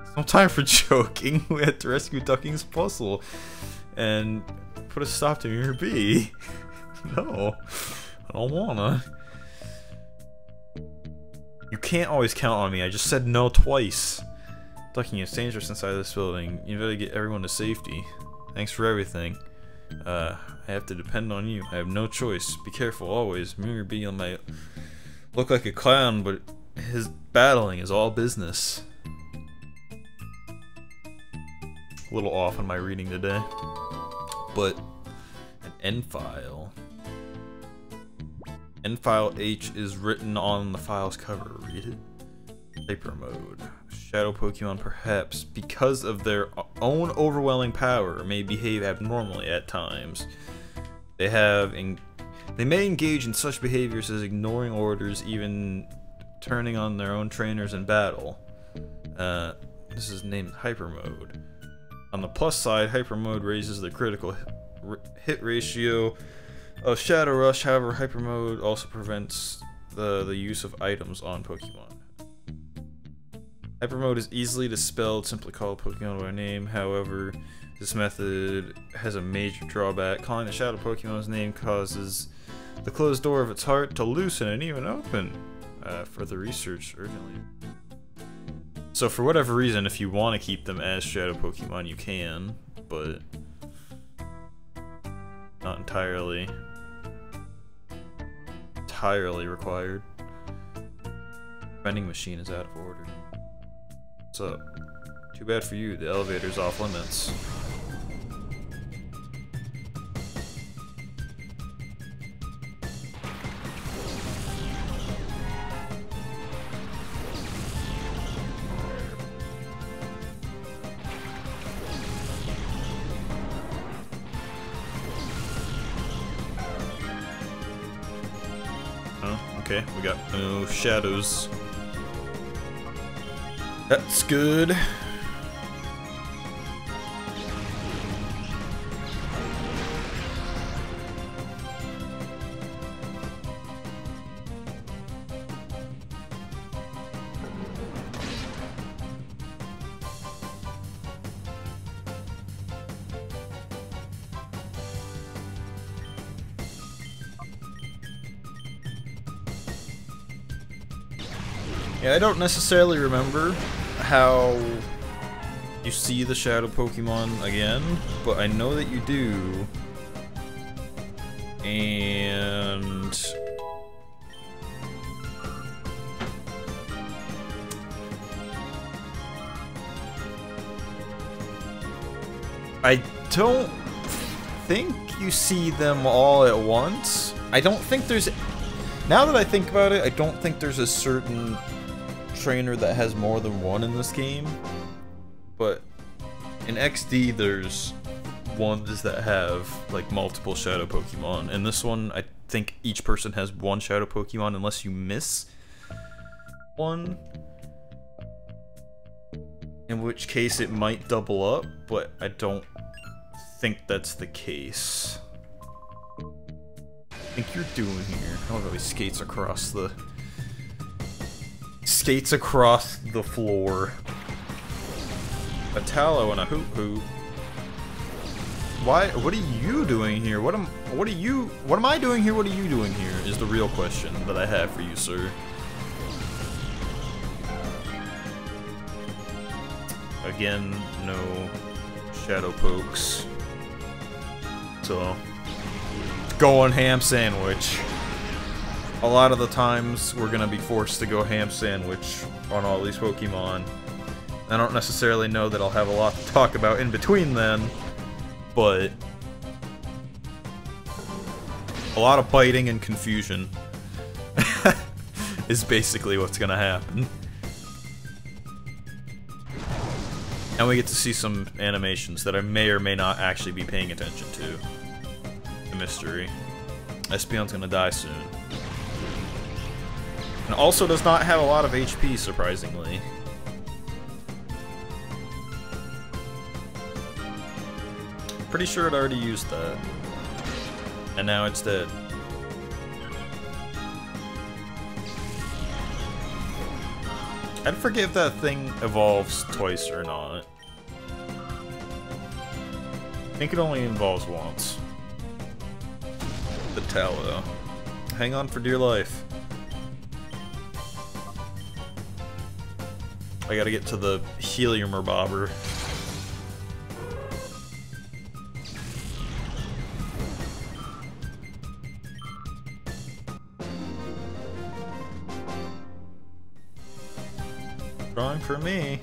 It's no time for joking. We had to rescue Ducking's Plusle and put a stop to Mirror B. No. I don't wanna. You can't always count on me. I just said no twice. Ducking, it's dangerous inside this building. You better get everyone to safety. Thanks for everything. I have to depend on you. I have no choice. Be careful always. Mirror B might look like a clown, but his battling is all business. A little off on my reading today. But an end file. End file H is written on the file's cover. Read it. Hyper mode. Shadow Pokemon, perhaps because of their own overwhelming power, may behave abnormally at times. They may engage in such behaviors as ignoring orders, even turning on their own trainers in battle. This is named Hyper Mode. On the plus side, Hyper Mode raises the critical hit ratio of Shadow Rush. However, Hyper Mode also prevents the use of items on Pokemon. Hyper Mode is easily dispelled, simply call a Pokemon by name. However, this method has a major drawback. Calling the Shadow Pokemon's name causes the closed door of its heart to loosen and even open. Further research urgently. So for whatever reason, if you want to keep them as Shadow Pokemon, you can, but not entirely required. Vending machine is out of order. What's up? Too bad for you, the elevator's off limits. Okay, we got no shadows. That's good. Yeah, I don't necessarily remember how you see the Shadow Pokemon again, but I know that you do. And I don't think you see them all at once. I don't think there's... Now that I think about it, I don't think there's a certain trainer that has more than one in this game, but in XD there's ones that have like multiple Shadow Pokemon. In this one, I think each person has one Shadow Pokemon unless you miss one, in which case it might double up, but I don't think that's the case. I think you're doing here? I don't know, he skates across the floor. A Tallow and a Hoop Hoop. Why? What are you doing here? What am I doing here? What are you doing here? Is the real question that I have for you, sir. Again, no Shadow Pokes. So, going ham sandwich. A lot of the times, we're gonna be forced to go ham sandwich on all these Pokemon. I don't necessarily know that I'll have a lot to talk about in between then, but a lot of biting and confusion is basically what's gonna happen. And we get to see some animations that I may or may not actually be paying attention to. The mystery. Espeon's gonna die soon. And also does not have a lot of HP, surprisingly. Pretty sure it already used that. And now it's dead. I'd forget if that thing evolves twice or not. I think it only evolves once. The tallow. Hang on for dear life. I gotta get to the helium bobber. Drawing for me.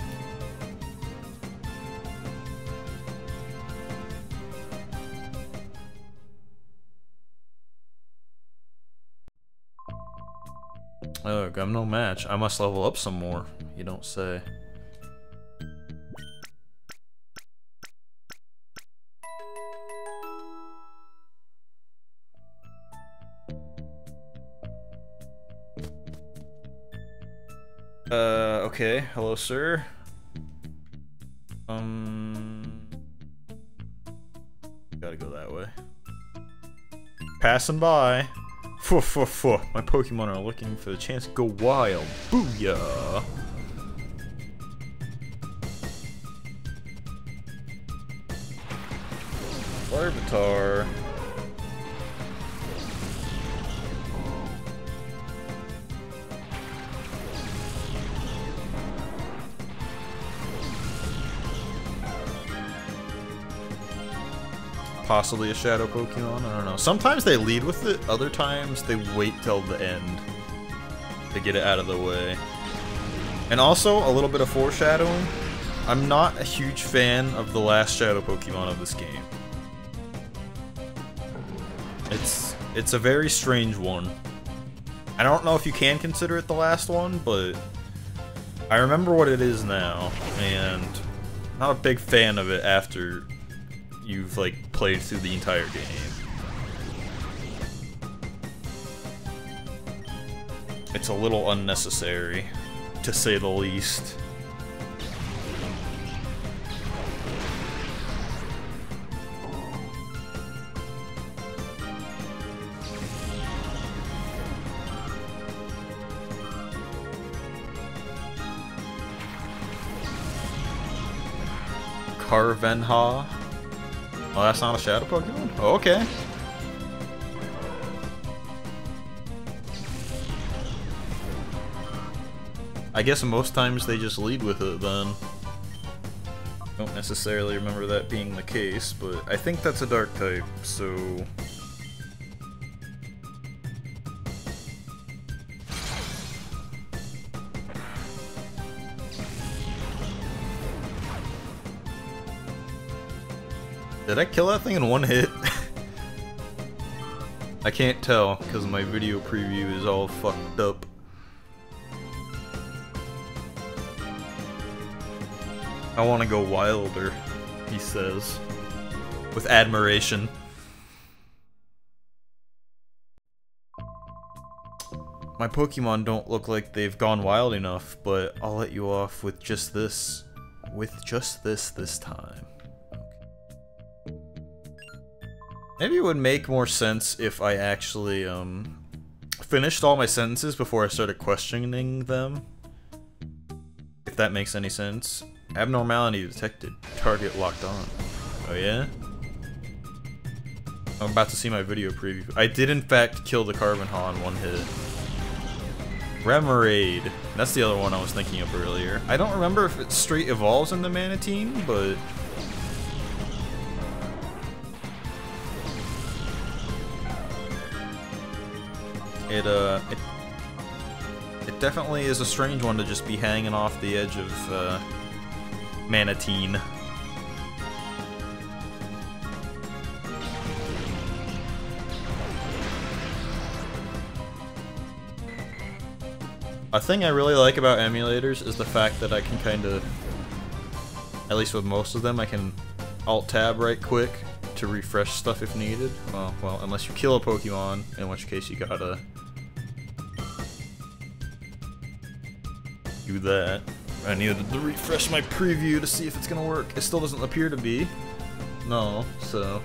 Ugh, I'm no match. I must level up some more. You don't say. Okay. Hello, sir. Gotta go that way. Passing by. My Pokemon are looking for the chance to go wild. Booyah! Larvitar. Possibly a shadow Pokemon, I don't know. Sometimes they lead with it, other times they wait till the end to get it out of the way. And also, a little bit of foreshadowing, I'm not a huge fan of the last shadow Pokemon of this game. It's a very strange one. I don't know if you can consider it the last one, but I remember what it is now, and I'm not a big fan of it after you've, like, played through the entire game. It's a little unnecessary, to say the least. Carvenha. Oh, that's not a shadow Pokemon? Oh, okay. I guess most times they just lead with it then. Don't necessarily remember that being the case, but I think that's a dark type, so... Did I kill that thing in one hit? I can't tell, because my video preview is all fucked up. I want to go wilder, he says, with admiration. My Pokemon don't look like they've gone wild enough, but I'll let you off with just this. With just this time. Maybe it would make more sense if I actually, finished all my sentences before I started questioning them. If that makes any sense. Abnormality detected. Target locked on. Oh yeah? I'm about to see my video preview. I did in fact kill the Carvenha in one hit. Remoraid. That's the other one I was thinking of earlier. I don't remember if it straight evolves in the Manatine, but... It definitely is a strange one to just be hanging off the edge of, Manatine. A thing I really like about emulators is the fact that I can kind of At least with most of them, I can Alt-Tab right quick to refresh stuff if needed. Well, unless you kill a Pokemon, in which case you gotta do that. I needed to refresh my preview to see if it's gonna work. It still doesn't appear to be. No, so...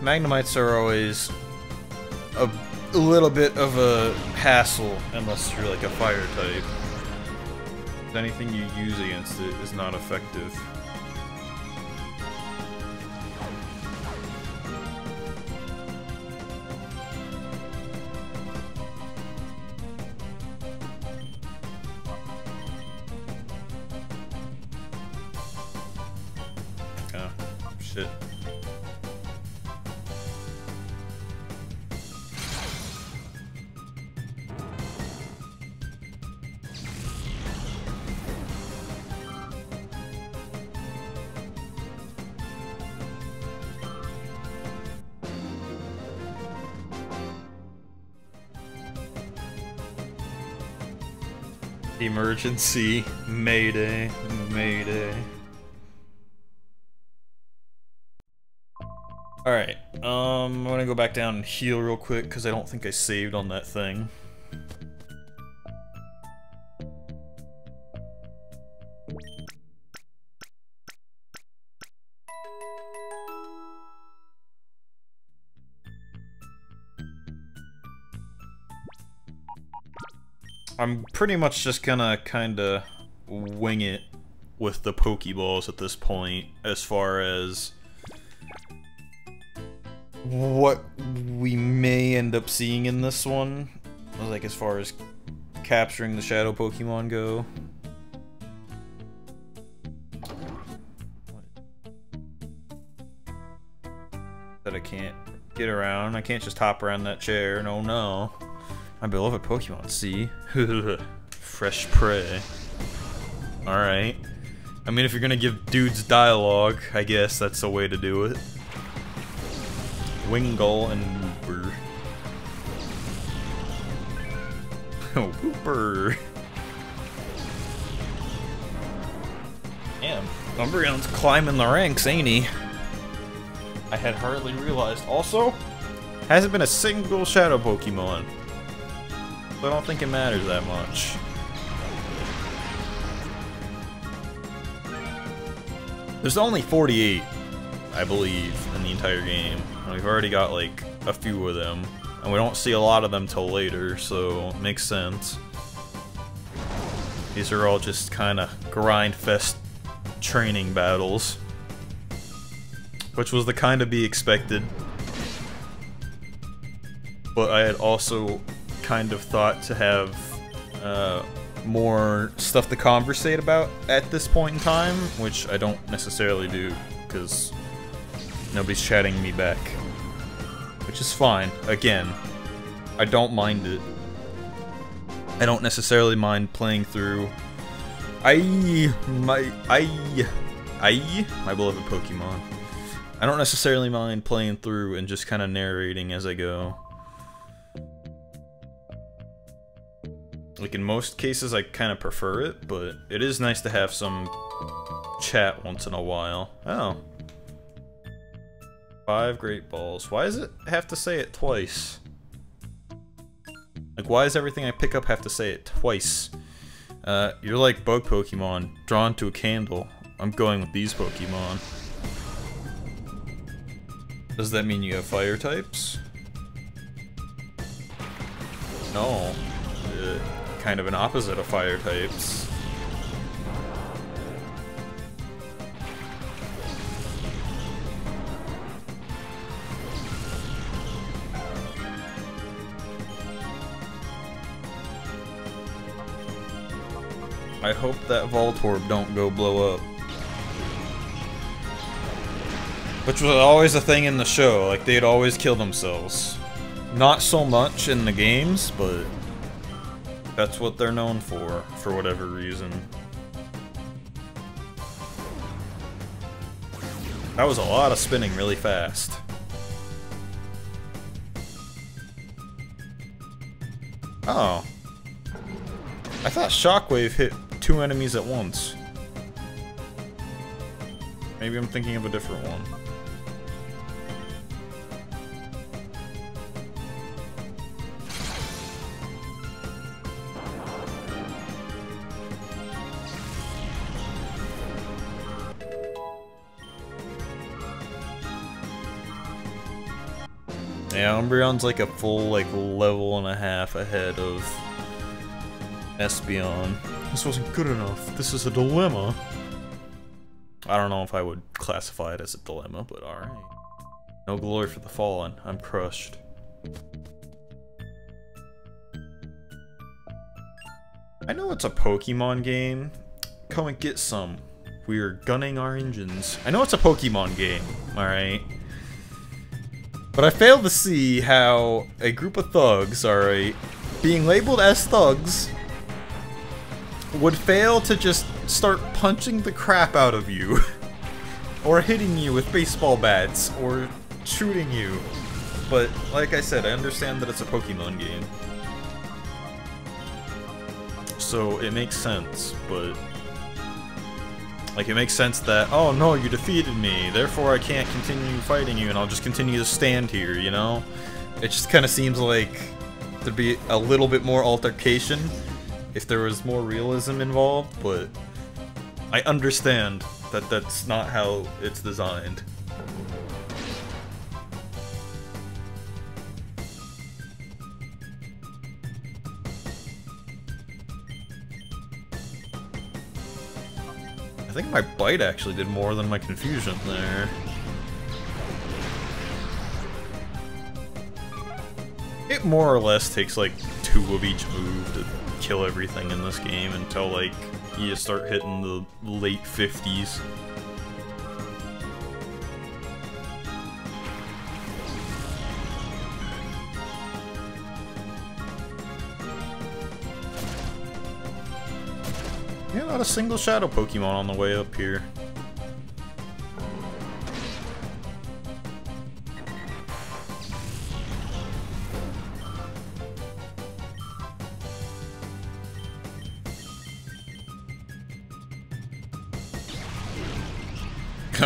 Magnemites are always a little bit of a hassle unless you're like a fire type. Anything you use against it is not effective. Oh, shit. Emergency. Mayday. Mayday. Alright, I'm gonna go back down and heal real quick because I don't think I saved on that thing. I'm pretty much just gonna kinda wing it with the Pokeballs at this point, as far as what we may end up seeing in this one, like as far as capturing the Shadow Pokemon go. That I can't get around. I can't just hop around that chair. No. My beloved Pokemon, see? Fresh prey. Alright. I mean, if you're gonna give dudes dialogue, I guess that's the way to do it. Wingull and Wooper. Oh, Wooper! Damn, Umbreon's climbing the ranks, ain't he? I had hardly realized. Also, hasn't been a single Shadow Pokemon. I don't think it matters that much. There's only 48, I believe, in the entire game. And we've already got like a few of them. And we don't see a lot of them till later, so it makes sense. These are all just kind of grind fest training battles. Which was the kind to be expected. But I had also kind of thought to have more stuff to conversate about at this point in time, which I don't necessarily do, because nobody's chatting me back. Which is fine. Again, I don't mind it. I don't necessarily mind playing through my beloved Pokemon. I don't necessarily mind playing through and just kind of narrating as I go. Like, in most cases, I kind of prefer it, but it is nice to have some chat once in a while. Oh. 5 Great Balls. Why does it have to say it twice? Like, why does everything I pick up have to say it twice? You're like bug Pokemon, drawn to a candle. I'm going with these Pokemon. Does that mean you have fire types? No. Kind of an opposite of fire types. I hope that Voltorb don't go blow up. Which was always a thing in the show, like they'd always kill themselves. Not so much in the games, but that's what they're known for whatever reason. That was a lot of spinning really fast. I thought Shockwave hit 2 enemies at once. Maybe I'm thinking of a different one. Yeah, Umbreon's like a full level and a half ahead of Espeon. This wasn't good enough. This is a dilemma. I don't know if I would classify it as a dilemma, but alright. No glory for the fallen. I'm crushed. I know it's a Pokemon game. Come and get some. We're gunning our engines. I know it's a Pokemon game, alright? But I fail to see how a group of thugs, alright, being labeled as thugs, would fail to just start punching the crap out of you. Or hitting you with baseball bats, or shooting you. But, like I said, I understand that it's a Pokemon game. So, it makes sense, but... like, it makes sense that, oh no, you defeated me, therefore I can't continue fighting you and I'll just continue to stand here, you know? It just kind of seems like there'd be a little bit more altercation if there was more realism involved, but I understand that that's not how it's designed. I think my bite actually did more than my confusion there. It more or less takes like 2 of each move to kill everything in this game until like you start hitting the late 50s. Yeah, not a single shadow Pokemon on the way up here.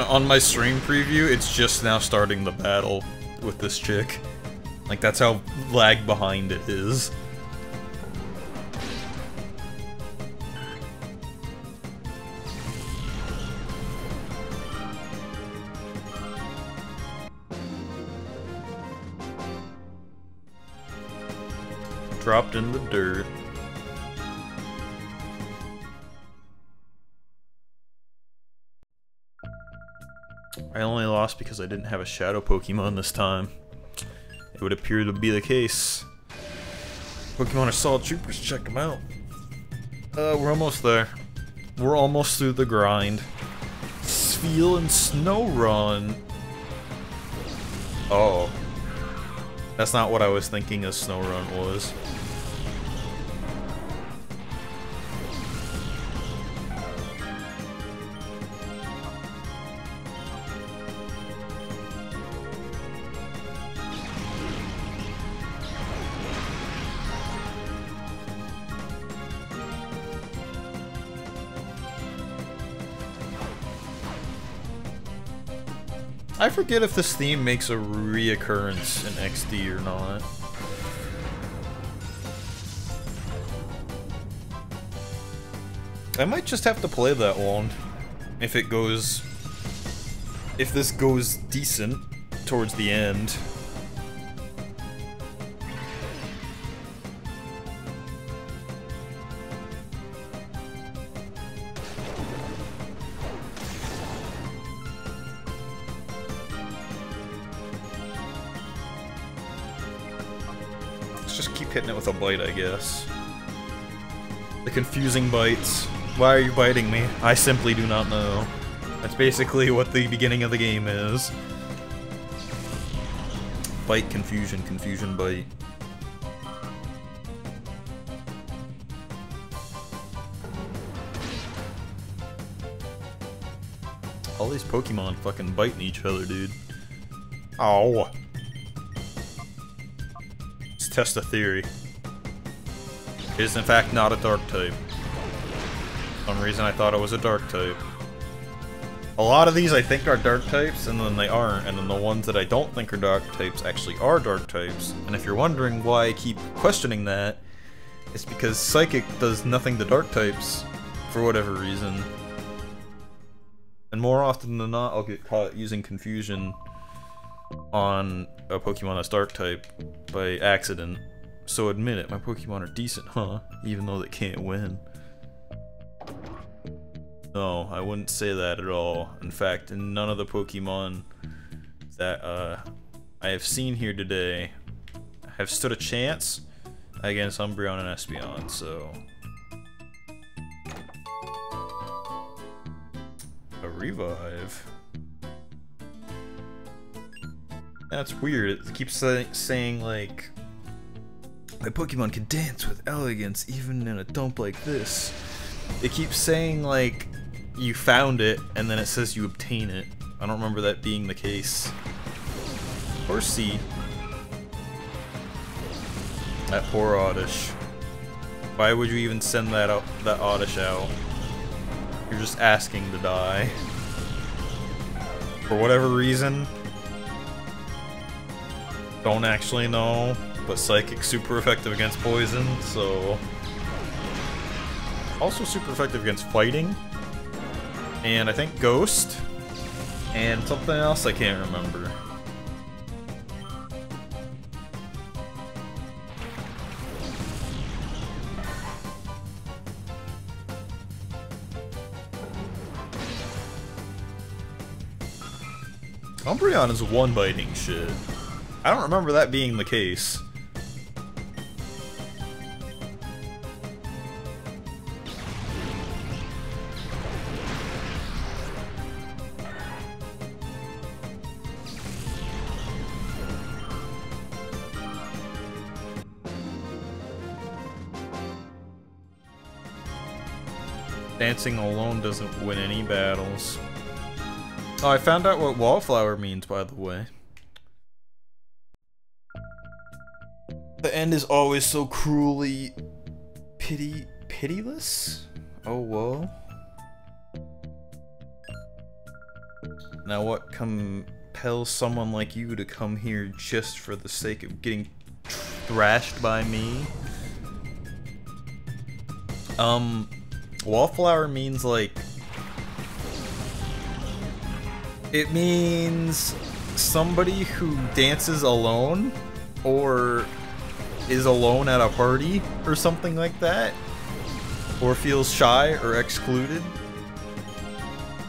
On my stream preview, it's just now starting the battle with this chick. Like, that's how lag behind it is. Dropped in the dirt. I only lost because I didn't have a shadow Pokemon this time. It would appear to be the case. Pokemon are solid troopers, check them out. We're almost there. We're almost through the grind. Spheal and Snow Run. Oh. That's not what I was thinking a Snow Run was. I forget if this theme makes a reoccurrence in XD or not. I might just have to play that one if it goes... if this goes decent towards the end. Just keep hitting it with a bite, I guess. The confusing bites. Why are you biting me? I simply do not know. That's basically what the beginning of the game is. Bite, confusion, confusion, bite. All these Pokemon fucking biting each other, dude. Oh. Test a theory. It is in fact not a dark type. For some reason I thought it was a dark type. A lot of these I think are dark types, and then they aren't, and then the ones that I don't think are dark types actually are dark types. And if you're wondering why I keep questioning that, it's because Psychic does nothing to dark types, for whatever reason. And more often than not, I'll get caught using confusion on a Pokemon that's dark type by accident. So admit it, my Pokemon are decent, huh? Even though they can't win. No, I wouldn't say that at all. In fact, none of the Pokemon that I have seen here today have stood a chance against Umbreon and Espeon, so... A revive? That's weird. It keeps saying, like... My Pokemon can dance with elegance even in a dump like this. It keeps saying, like, you found it, and then it says you obtain it. I don't remember that being the case. Or C. That poor Oddish. Why would you even send that Oddish out? You're just asking to die. For whatever reason. Don't actually know, but Psychic's super effective against poison, so... Also super effective against fighting. And I think Ghost. And something else I can't remember. Umbreon is one-biting shit. I don't remember that being the case. Dancing alone doesn't win any battles. Oh, I found out what Wallflower means, by the way. The end is always so cruelly pitiless? Oh, whoa. Now what compels someone like you to come here just for the sake of getting thrashed by me? Wallflower means, like... It means somebody who dances alone, or is alone at a party, or something like that, or feels shy or excluded,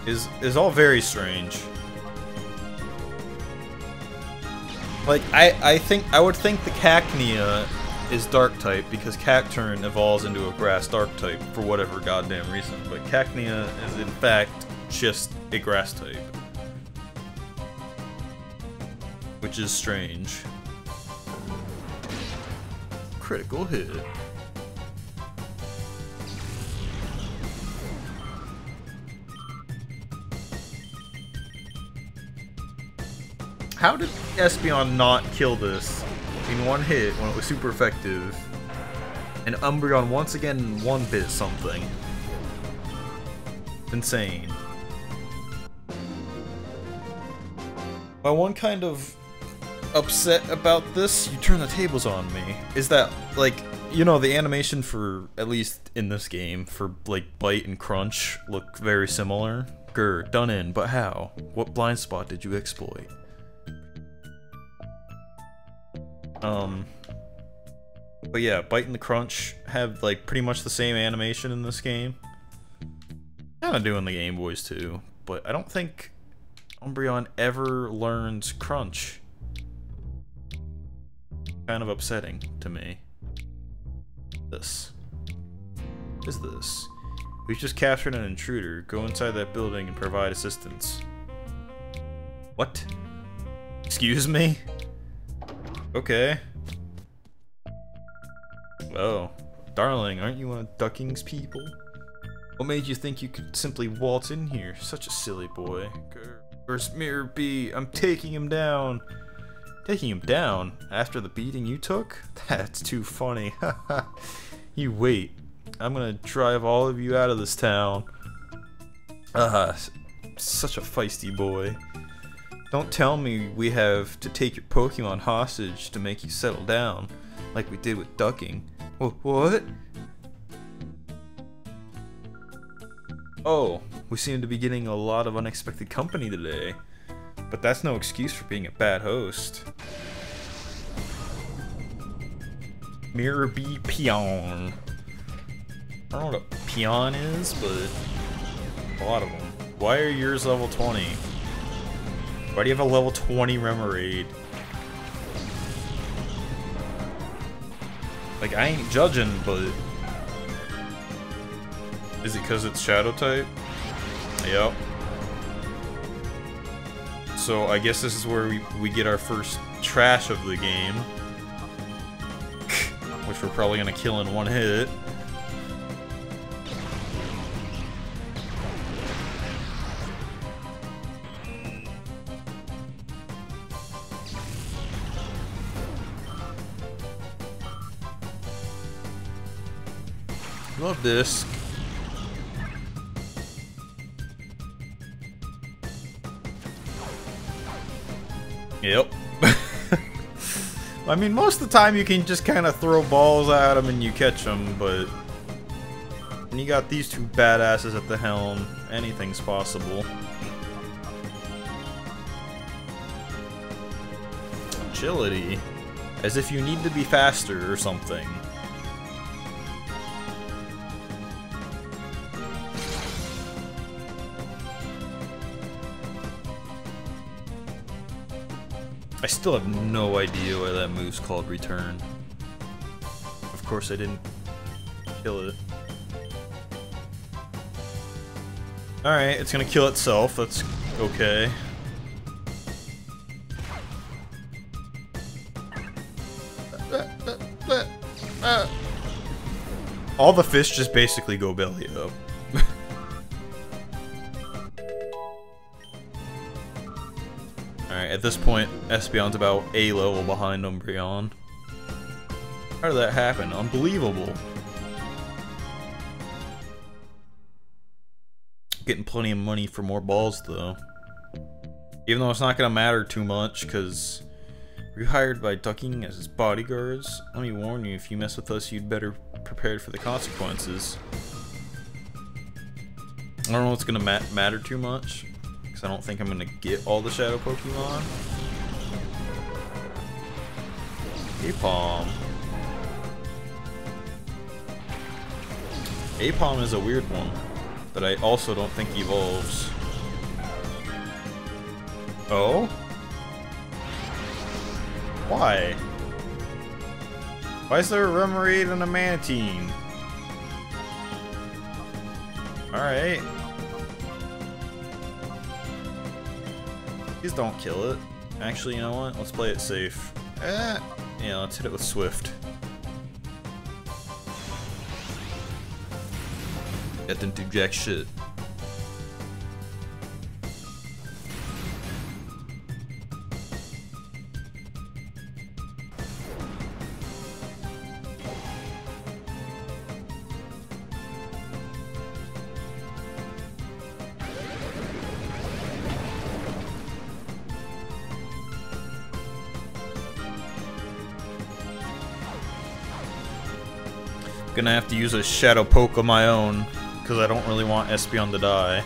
is all very strange. Like, I would think the Cacnea is dark type because Cacturn evolves into a grass dark type for whatever goddamn reason, but Cacnea is in fact just a grass type. Which is strange. Critical hit. How did Espeon not kill this in one hit when it was super effective? And Umbreon once again one-bit something. Insane. My one kind of upset about this, you turn the tables on me, is that, like, you know, the animation for, at least in this game, for, like, Bite and Crunch look very similar. Grr, done in, but how? What blind spot did you exploit? But yeah, Bite and the Crunch have, like, pretty much the same animation in this game. Kinda doing the Game Boys too, but I don't think Umbreon ever learns Crunch. Kind of upsetting to me. This. What is this? We've just captured an intruder. Go inside that building and provide assistance. What? Excuse me? Okay. Oh. Darling, aren't you one of Ducking's people? What made you think you could simply waltz in here? Such a silly boy. Where's Mirror B? I'm taking him down. Taking him down? After the beating you took? That's too funny. You wait. I'm gonna drive all of you out of this town. Such a feisty boy. Don't tell me we have to take your Pokemon hostage to make you settle down, like we did with ducking. What? Oh, we seem to be getting a lot of unexpected company today. But that's no excuse for being a bad host. Mirror B Peon. I don't know what a peon is, but a lot of them. Why are yours level 20? Why do you have a level 20 Remoraid? Like, I ain't judging, but... Is it because it's Shadow type? Yep. So, I guess this is where we get our first trash of the game. Which we're probably gonna kill in one hit. Love this. Yep. I mean, most of the time you can just kind of throw balls at them and you catch them, but when you got these two badasses at the helm, anything's possible. Agility. As if you need to be faster or something. I still have no idea why that move's called Return. Of course I didn't kill it. Alright, it's gonna kill itself, that's okay. All the fish just basically go belly up. Alright, at this point, Espeon's about A level behind Umbreon. How did that happen? Unbelievable. Getting plenty of money for more balls, though. Even though it's not gonna matter too much, because we're hired by Ducking as his bodyguards. Let me warn you, if you mess with us, you'd better prepare for the consequences. I don't know what's gonna matter too much. I don't think I'm gonna get all the Shadow Pokemon. Apom. Apom is a weird one that I also don't think evolves. Oh? Why? Why is there a Remoraid and a Mantine? Alright. Please don't kill it. Actually, you know what? Let's play it safe. Yeah, let's hit it with Swift. That didn't do jack shit. Gonna have to use a Shadow Poke of my own, because I don't really want Espeon to die.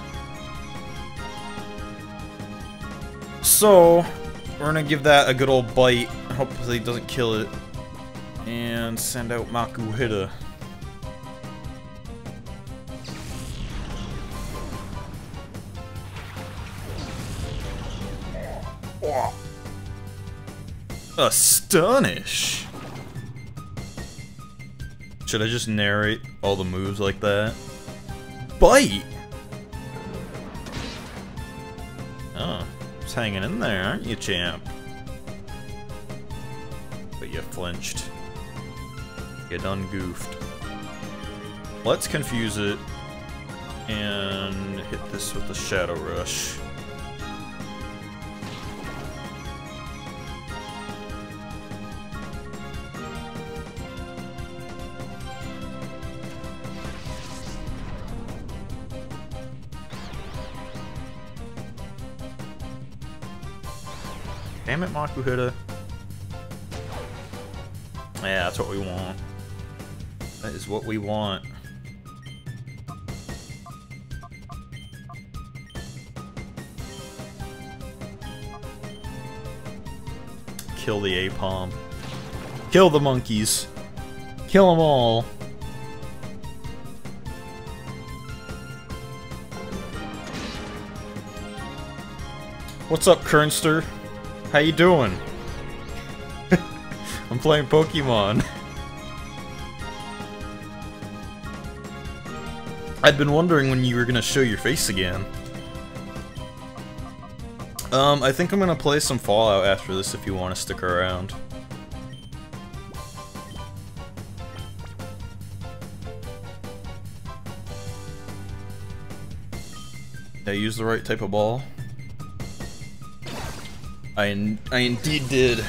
So, we're gonna give that a good old bite. Hopefully it doesn't kill it. And send out Makuhita. Astonish! Should I just narrate all the moves like that? Bite! Oh, just hanging in there, aren't you, champ? But you flinched. You done goofed. Let's confuse it and hit this with the Shadow Rush. Damn it, Makuhita. Yeah, that's what we want. That is what we want. Kill the Apom. Kill the monkeys. Kill them all. What's up, Kernster? How you doing? I'm playing Pokemon. I'd been wondering when you were gonna show your face again. I think I'm gonna play some Fallout after this if you want to stick around. Did I use the right type of ball? I indeed did.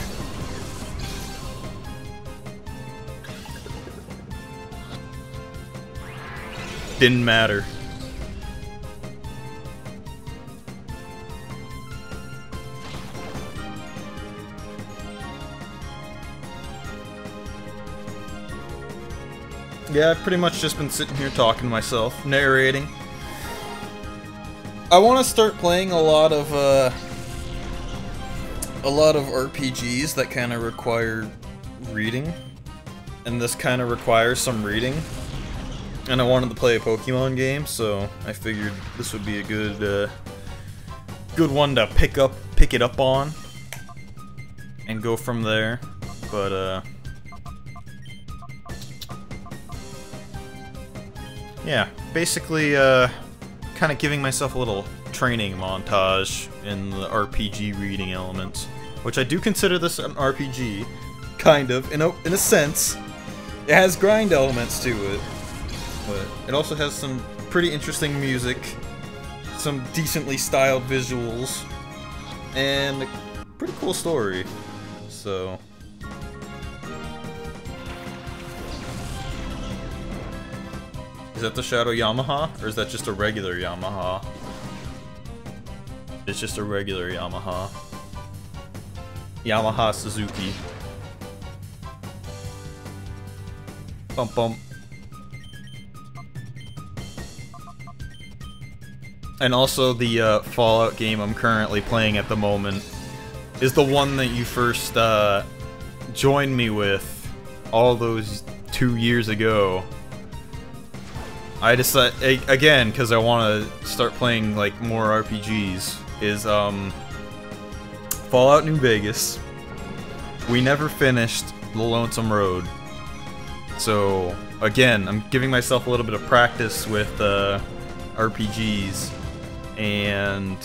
Didn't matter. Yeah, I've pretty much just been sitting here talking to myself, narrating. I want to start playing a lot of RPGs that kind of require reading, and this kind of requires some reading. And I wanted to play a Pokemon game, so I figured this would be a good one to pick it up on, and go from there. But yeah, basically kind of giving myself a little training montage in the RPG reading elements, which I do consider this an RPG, kind of, in a sense. It has grind elements to it, but it also has some pretty interesting music, some decently styled visuals, and a pretty cool story. So is that the Shadow Yamaha, or is that just a regular Yamaha? It's just a regular Yamaha. Yamaha Suzuki. Bump bump. And also the Fallout game I'm currently playing at the moment is the one that you first joined me with all those 2 years ago. I decided, again, because I want to start playing like more RPGs, is Fallout New Vegas. We never finished The Lonesome Road. So, again, I'm giving myself a little bit of practice with RPGs, and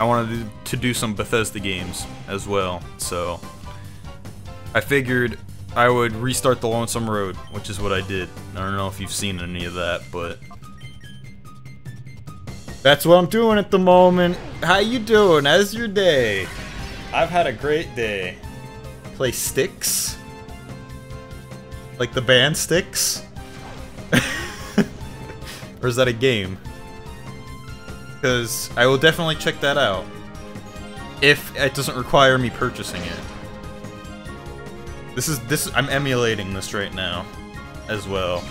I wanted to do some Bethesda games as well, so I figured I would restart The Lonesome Road, which is what I did. I don't know if you've seen any of that, but that's what I'm doing at the moment. How you doing? How's your day? I've had a great day. Play Styx? Like the band Styx? Or is that a game? Because I will definitely check that out. If it doesn't require me purchasing it. I'm emulating this right now, as well.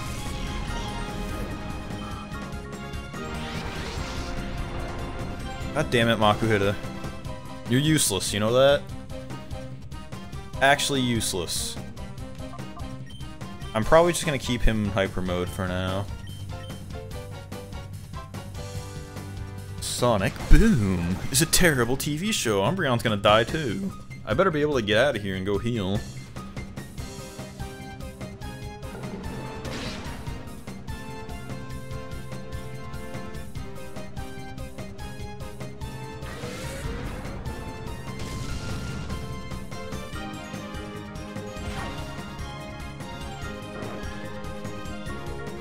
God damn it, Makuhita. You're useless, you know that? Actually useless. I'm probably just gonna keep him in hyper mode for now. Sonic Boom is a terrible TV show. Umbreon's gonna die too. I better be able to get out of here and go heal.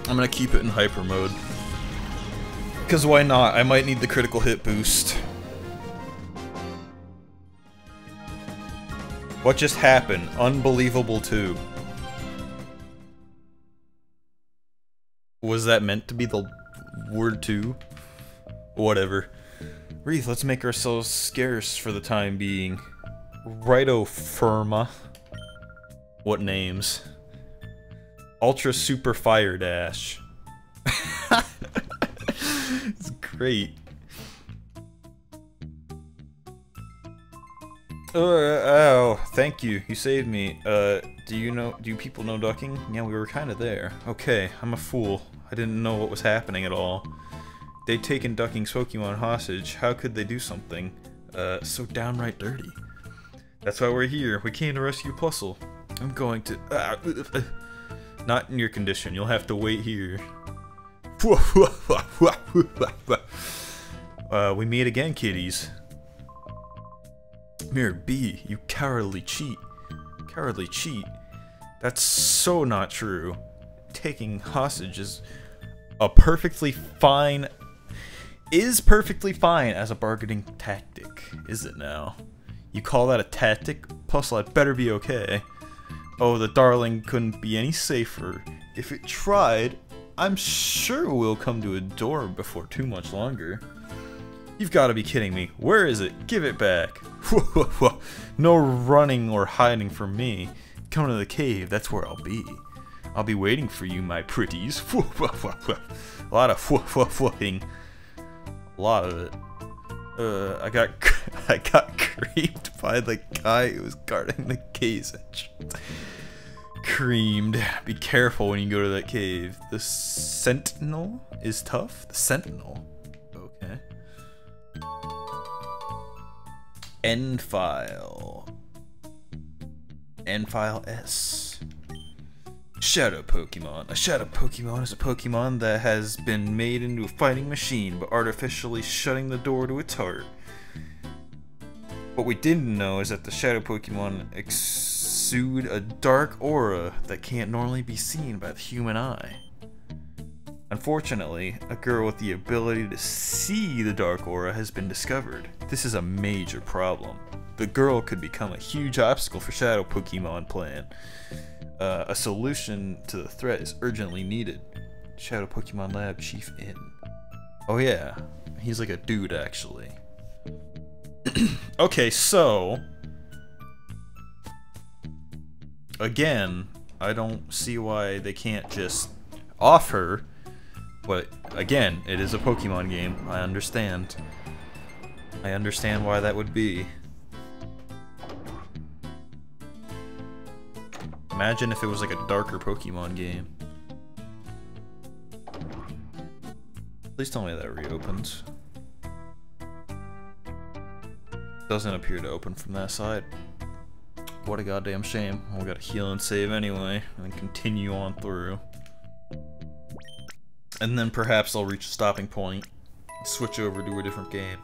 I'm gonna keep it in hyper mode. Because why not? I might need the critical hit boost. What just happened? Unbelievable 2. Was that meant to be the word 2? Whatever. Wreath, let's make ourselves scarce for the time being. Righto, Firma. What names? Ultra Super Fire Dash. It's great. Oh, thank you. You saved me. Do people know ducking? Yeah, we were kind of there. Okay, I'm a fool. I didn't know what was happening at all. They'd taken Ducking's Pokemon hostage. How could they do something so downright dirty? That's why we're here. We came to rescue Puzzle. I'm going to... Not in your condition. You'll have to wait here. We meet again, kiddies. Mirror B, you cowardly cheat. Cowardly cheat? That's so not true. Taking hostage is perfectly fine as a bargaining tactic, is it now? You call that a tactic? Puzzle, I'd better be okay. Oh, the darling couldn't be any safer. If it tried, I'm sure we'll come to adore him before too much longer. You've got to be kidding me. Where is it? Give it back. No running or hiding from me. Come to the cave, that's where I'll be. I'll be waiting for you, my pretties. A lot of fluffing. A lot of it. I got creamed by the guy who was guarding the cave. Creamed. Be careful when you go to that cave. The Sentinel is tough? The Sentinel. Okay. End file. End file S. Shadow Pokemon. A Shadow Pokemon is a Pokemon that has been made into a fighting machine, but artificially shutting the door to its heart. What we didn't know is that the Shadow Pokemon exude a dark aura that can't normally be seen by the human eye. Unfortunately, a girl with the ability to see the dark aura has been discovered. This is a major problem. The girl could become a huge obstacle for Shadow Pokemon plan. A solution to the threat is urgently needed. Shadow Pokemon Lab Chief in. Oh yeah, he's like a dude actually. Okay, so again, I don't see why they can't just off her. But again, it is a Pokemon game. I understand. I understand why that would be. Imagine if it was like a darker Pokemon game. Please tell me that reopens. Doesn't appear to open from that side. What a goddamn shame. We gotta heal and save anyway, and then continue on through. And then perhaps I'll reach a stopping point, switch over to a different game.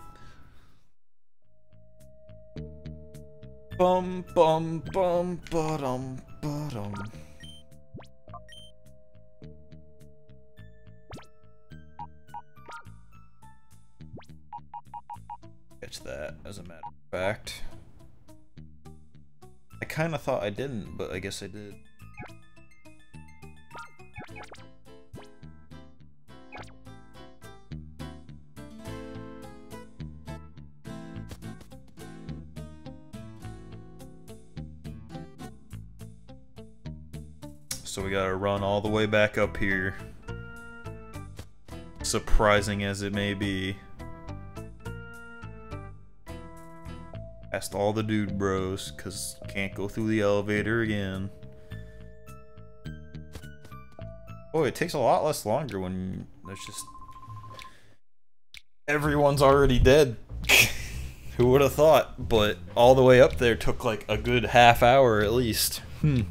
Bum bum bum ba-dum ba-dum. Catch that, as a matter of fact. I kinda thought I didn't, but I guess I did. So we gotta run all the way back up here. Surprising as it may be. Past all the dude bros, cause you can't go through the elevator again. Boy, it takes a lot less longer when there's just... everyone's already dead. Who would have thought? But all the way up there took like a good half hour at least.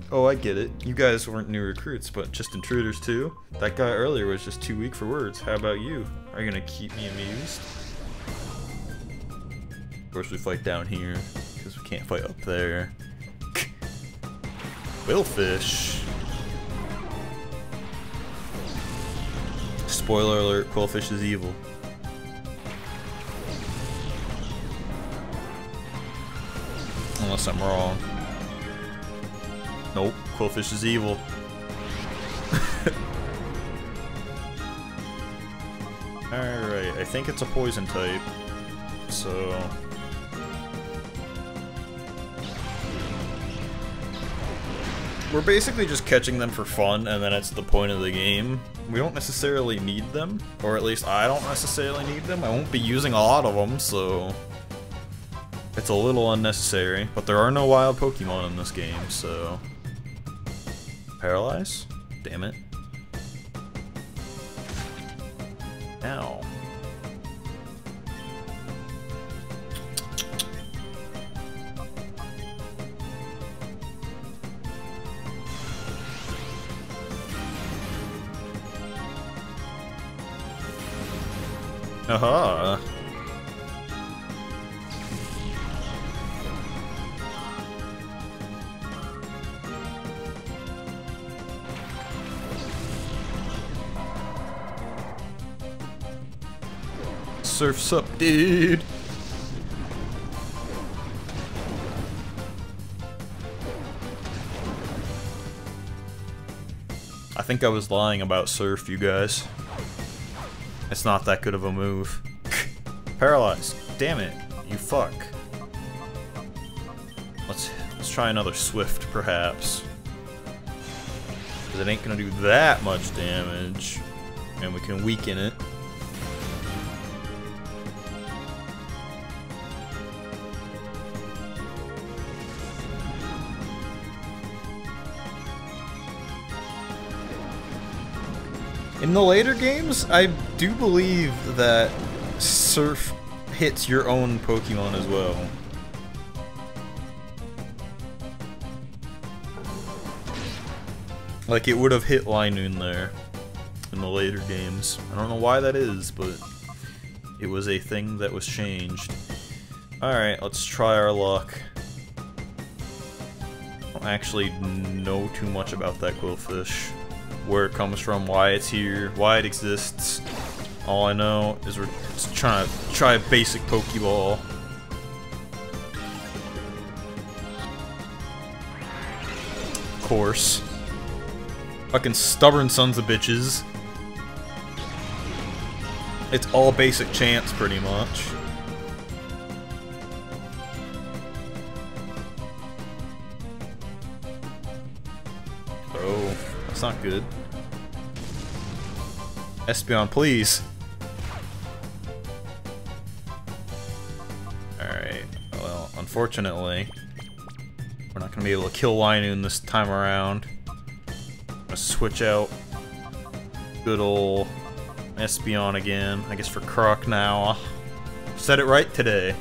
Oh, I get it. You guys weren't new recruits, but just intruders too? That guy earlier was just too weak for words. How about you? Are you gonna keep me amused? Of course we fight down here, because we can't fight up there. Quillfish! Spoiler alert, Quillfish is evil. Unless I'm wrong. Nope, Quillfish is evil. Alright, I think it's a poison type. so... We're basically just catching them for fun, and then it's the point of the game. We don't necessarily need them, or at least I don't necessarily need them. I won't be using a lot of them, so... It's a little unnecessary, but there are no wild Pokemon in this game, so... Paralyze? Damn it. Ow. Aha! Surf's up, dude! I think I was lying about Surf, you guys. It's not that good of a move. Paralyzed. Damn it, you fuck. Let's try another Swift, perhaps. Because it ain't gonna do that much damage. And we can weaken it. In the later games, I do believe that Surf hits your own Pokemon as well. Like, it would have hit Linoon there in the later games. I don't know why that is, but it was a thing that was changed. Alright, let's try our luck. I don't actually know too much about that Quillfish. Where it comes from, why it's here, why it exists. All I know is we're just trying to try a basic Pokeball. Of course. Fucking stubborn sons of bitches. It's all basic chance, pretty much. Oh, that's not good. Espeon, please. Alright, well, unfortunately, we're not gonna be able to kill Linoon this time around. I'm gonna switch out good ol' Espeon again, I guess for Croc now. Said it right today.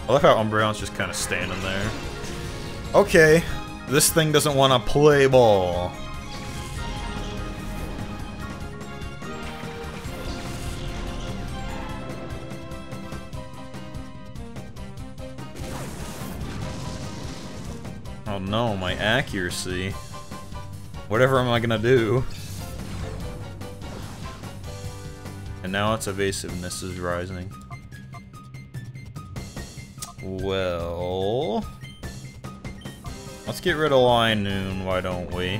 I love how Umbreon's just kind of standing there. Okay, this thing doesn't want to play ball. Oh no, my accuracy. Whatever am I gonna do? And now its evasiveness is rising. Well, let's get rid of Linoon, why don't we?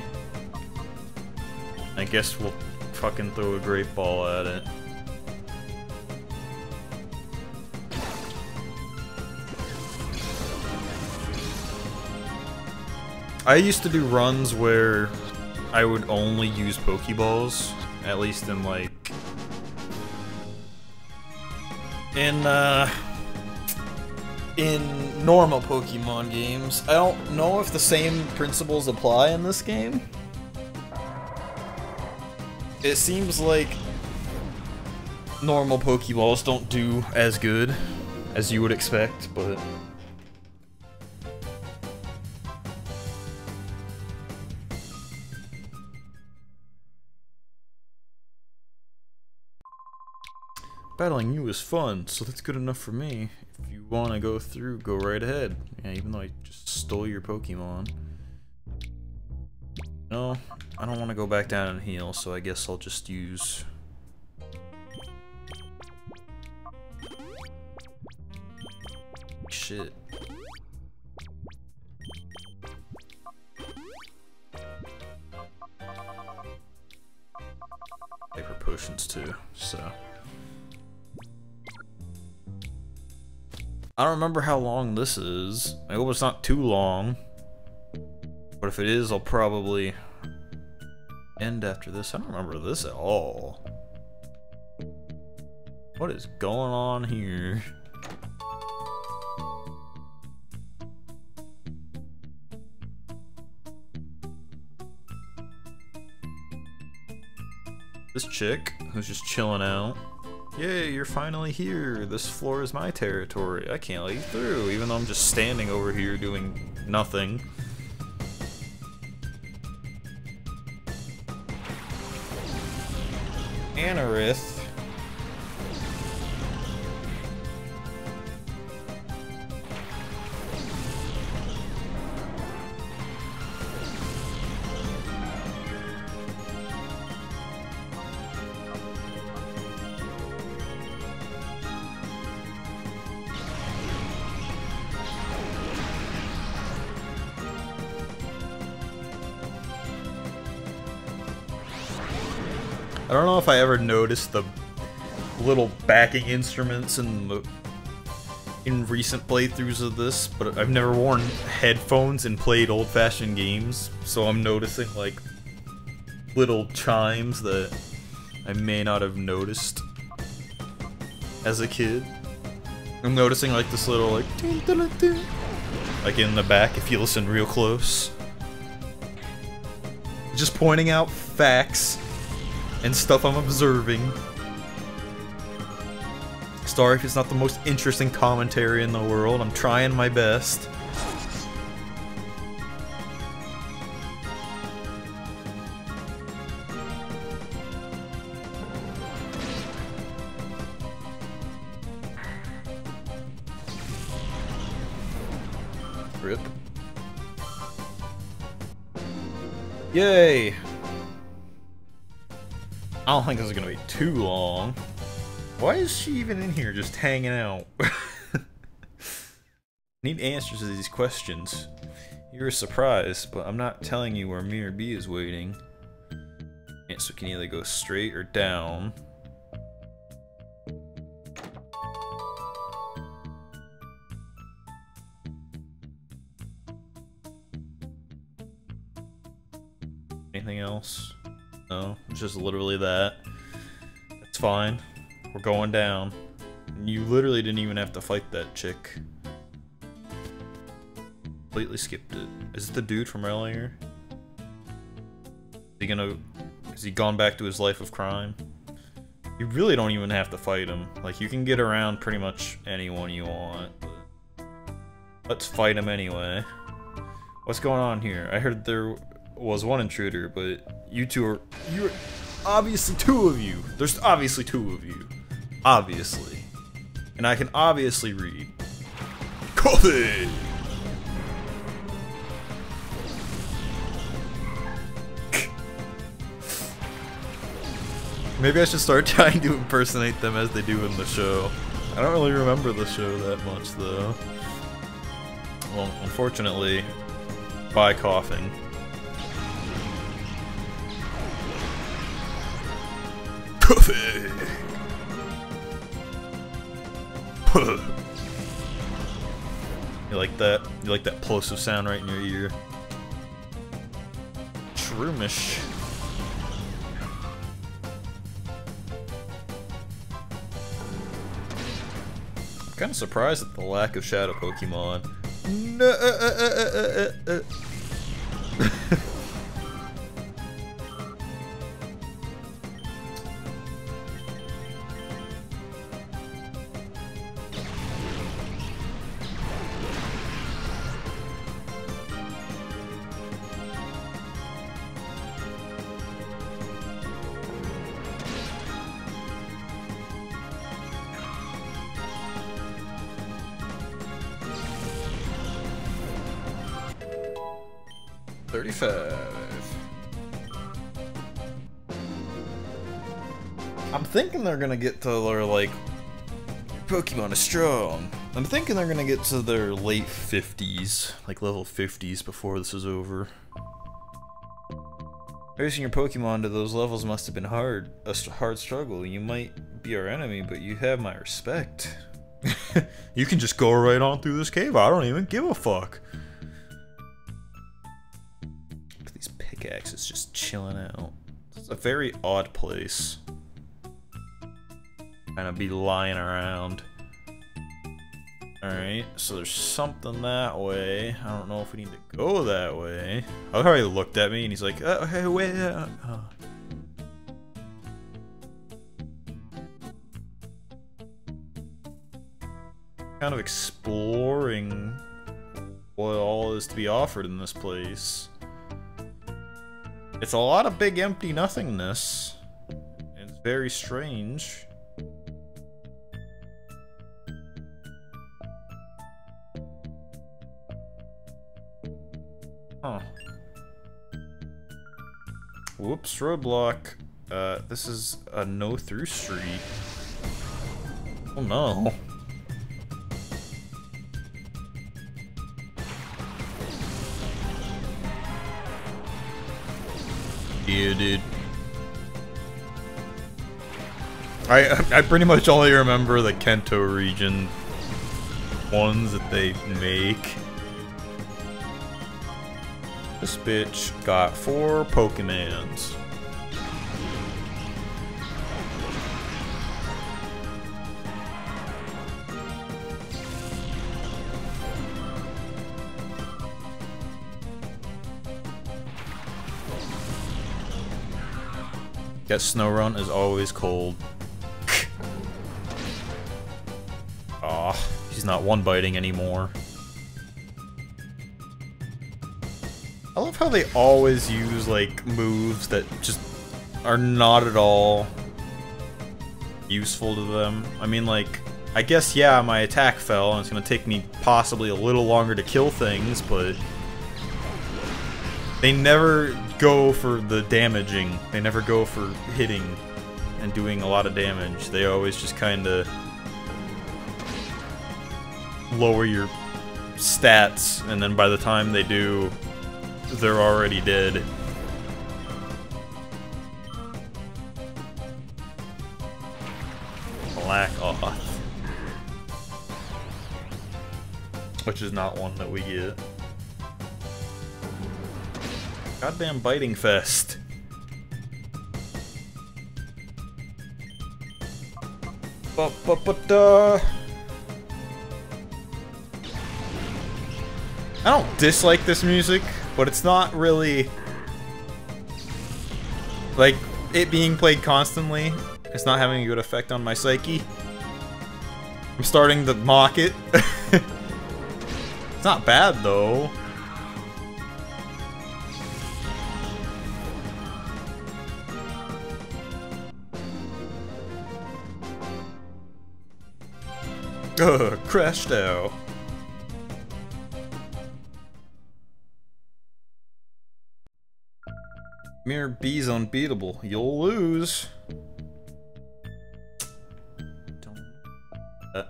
I guess we'll fucking throw a Great Ball at it. I used to do runs where I would only use Pokeballs, at least in like... in normal Pokemon games. I don't know if the same principles apply in this game. It seems like normal Pokeballs don't do as good as you would expect, but... Battling you is fun, so that's good enough for me. If you want to go through, go right ahead. Yeah, even though I just stole your Pokemon. No, I don't want to go back down and heal, so I guess I'll just use... Shit. two, so. I don't remember how long this is. I hope it's not too long. But if it is, I'll probably end after this. I don't remember this at all. What is going on here? This chick who's just chilling out. Yay, you're finally here. This floor is my territory. I can't let you through, even though I'm just standing over here doing nothing. Anorith. I don't know if I ever noticed the little backing instruments in recent playthroughs of this, but I've never worn headphones and played old-fashioned games, so I'm noticing like little chimes that I may not have noticed as a kid. I'm noticing like this little like in the back if you listen real close. Just pointing out facts and stuff I'm observing. Sorry if it's not the most interesting commentary in the world. I'm trying my best. Rip. Yay! I don't think this is gonna be too long. Why is she even in here just hanging out? Need answers to these questions. You're surprised, but I'm not telling you where Mirror B is waiting. Answer can either go straight or down. Anything else? No, it's just literally that. It's fine. We're going down. You literally didn't even have to fight that chick. Completely skipped it. Is it the dude from earlier? Is he gone back to his life of crime? You really don't even have to fight him. Like, you can get around pretty much anyone you want. But let's fight him anyway. What's going on here? I heard there was one intruder, but you're obviously two of you. There's obviously two of you. Obviously. And I can obviously read. Coffee! Maybe I should start trying to impersonate them as they do in the show. I don't really remember the show that much, though. Well, unfortunately, by coughing. Coffee! You like that? You like that plosive sound right in your ear? Shroomish. I'm kind of surprised at the lack of shadow Pokemon. No. I'm thinking they're gonna get to their, like, Pokemon is strong. I'm thinking they're gonna get to their late 50s, like level 50s before this is over. Raising your Pokemon to those levels must have been hard. A hard struggle. You might be our enemy, but you have my respect. You can just go right on through this cave. I don't even give a fuck. These pickaxes just chilling out. It's a very odd place. Kind of be lying around. Alright, so there's something that way. I don't know if we need to go that way. I love how he looked at me and he's like, hey, wait. Kind of exploring what all is to be offered in this place. It's a lot of big empty nothingness. It's very strange. Huh. Whoops, roadblock. This is a no-through street. Oh no. Yeah, dude. I pretty much only remember the Kanto region ones that they make. This bitch got 4 Pokemons. That Snow is always cold. Aw, he's not one-biting anymore. I love how they always use, like, moves that just are not at all useful to them. I mean, like, I guess, yeah, my attack fell, and it's gonna take me possibly a little longer to kill things, but they never go for the damaging. They never go for hitting and doing a lot of damage. They always just kinda lower your stats, and then by the time they do, they're already dead. Black Off. Which is not one that we get. Goddamn biting fest. I don't dislike this music, but it's not really, like, it being played constantly, it's not having a good effect on my psyche. I'm starting to mock it. It's not bad, though. Ugh, crashed out. Mirror B's unbeatable. You'll lose. That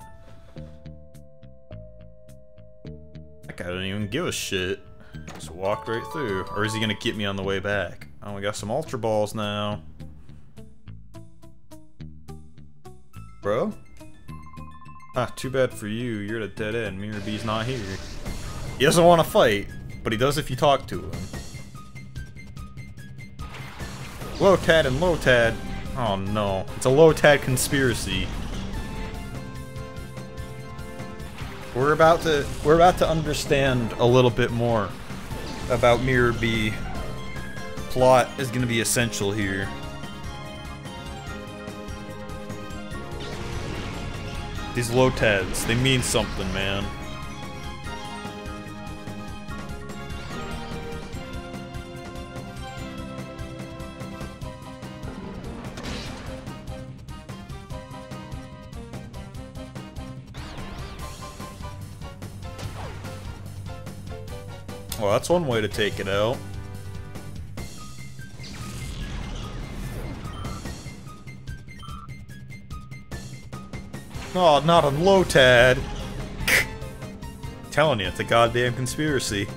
guy doesn't even give a shit. Just walked right through. Or is he gonna get me on the way back? Oh, we got some Ultra Balls now. Bro? Ah, too bad for you. You're at a dead end. Mirror B's not here. He doesn't want to fight, but he does if you talk to him. Low-Tad and Low-Tad. Oh no. It's a Low-Tad conspiracy. We're about to understand a little bit more about Mirror B. Plot is gonna be essential here. These Low-Tads, they mean something, man. Well, that's one way to take it out. Oh, not a Low-Tad. Telling you, it's a goddamn conspiracy.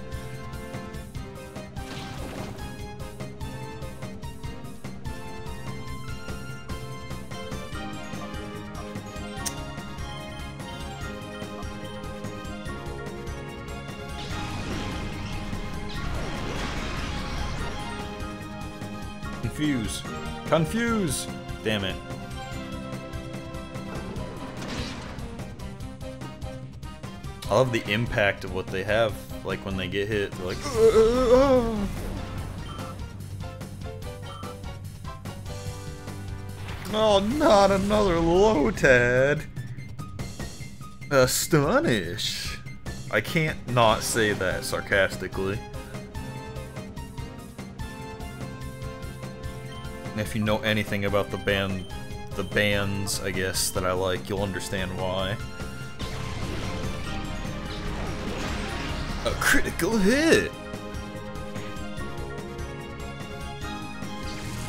Confuse. Confuse! Damn it. I love the impact of what they have, like when they get hit, they're like, oh, not another Lotad. Astonish. I can't not say that sarcastically. If you know anything about the bands, I guess, that I like, you'll understand why. A critical hit!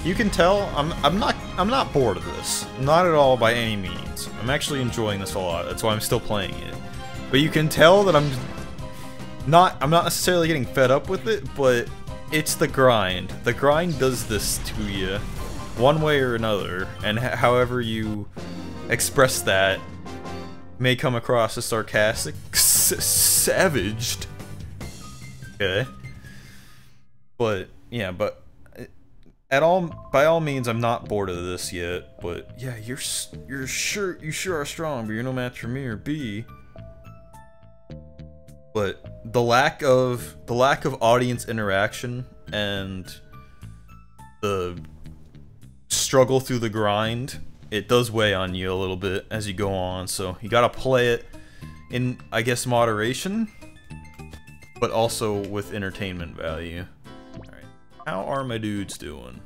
You can tell I'm not bored of this. Not at all by any means. I'm actually enjoying this a lot. That's why I'm still playing it. But you can tell that I'm not necessarily getting fed up with it, but it's the grind. The grind does this to you one way or another, and however you express that may come across as sarcastic, savaged. Okay. But yeah, but by all means, I'm not bored of this yet. But yeah, you sure are strong, but you're no match for me or B. But the lack of audience interaction and the struggle through the grind, it does weigh on you a little bit as you go on. So you gotta play it in, I guess, moderation, but also with entertainment value. Alright, how are my dudes doing?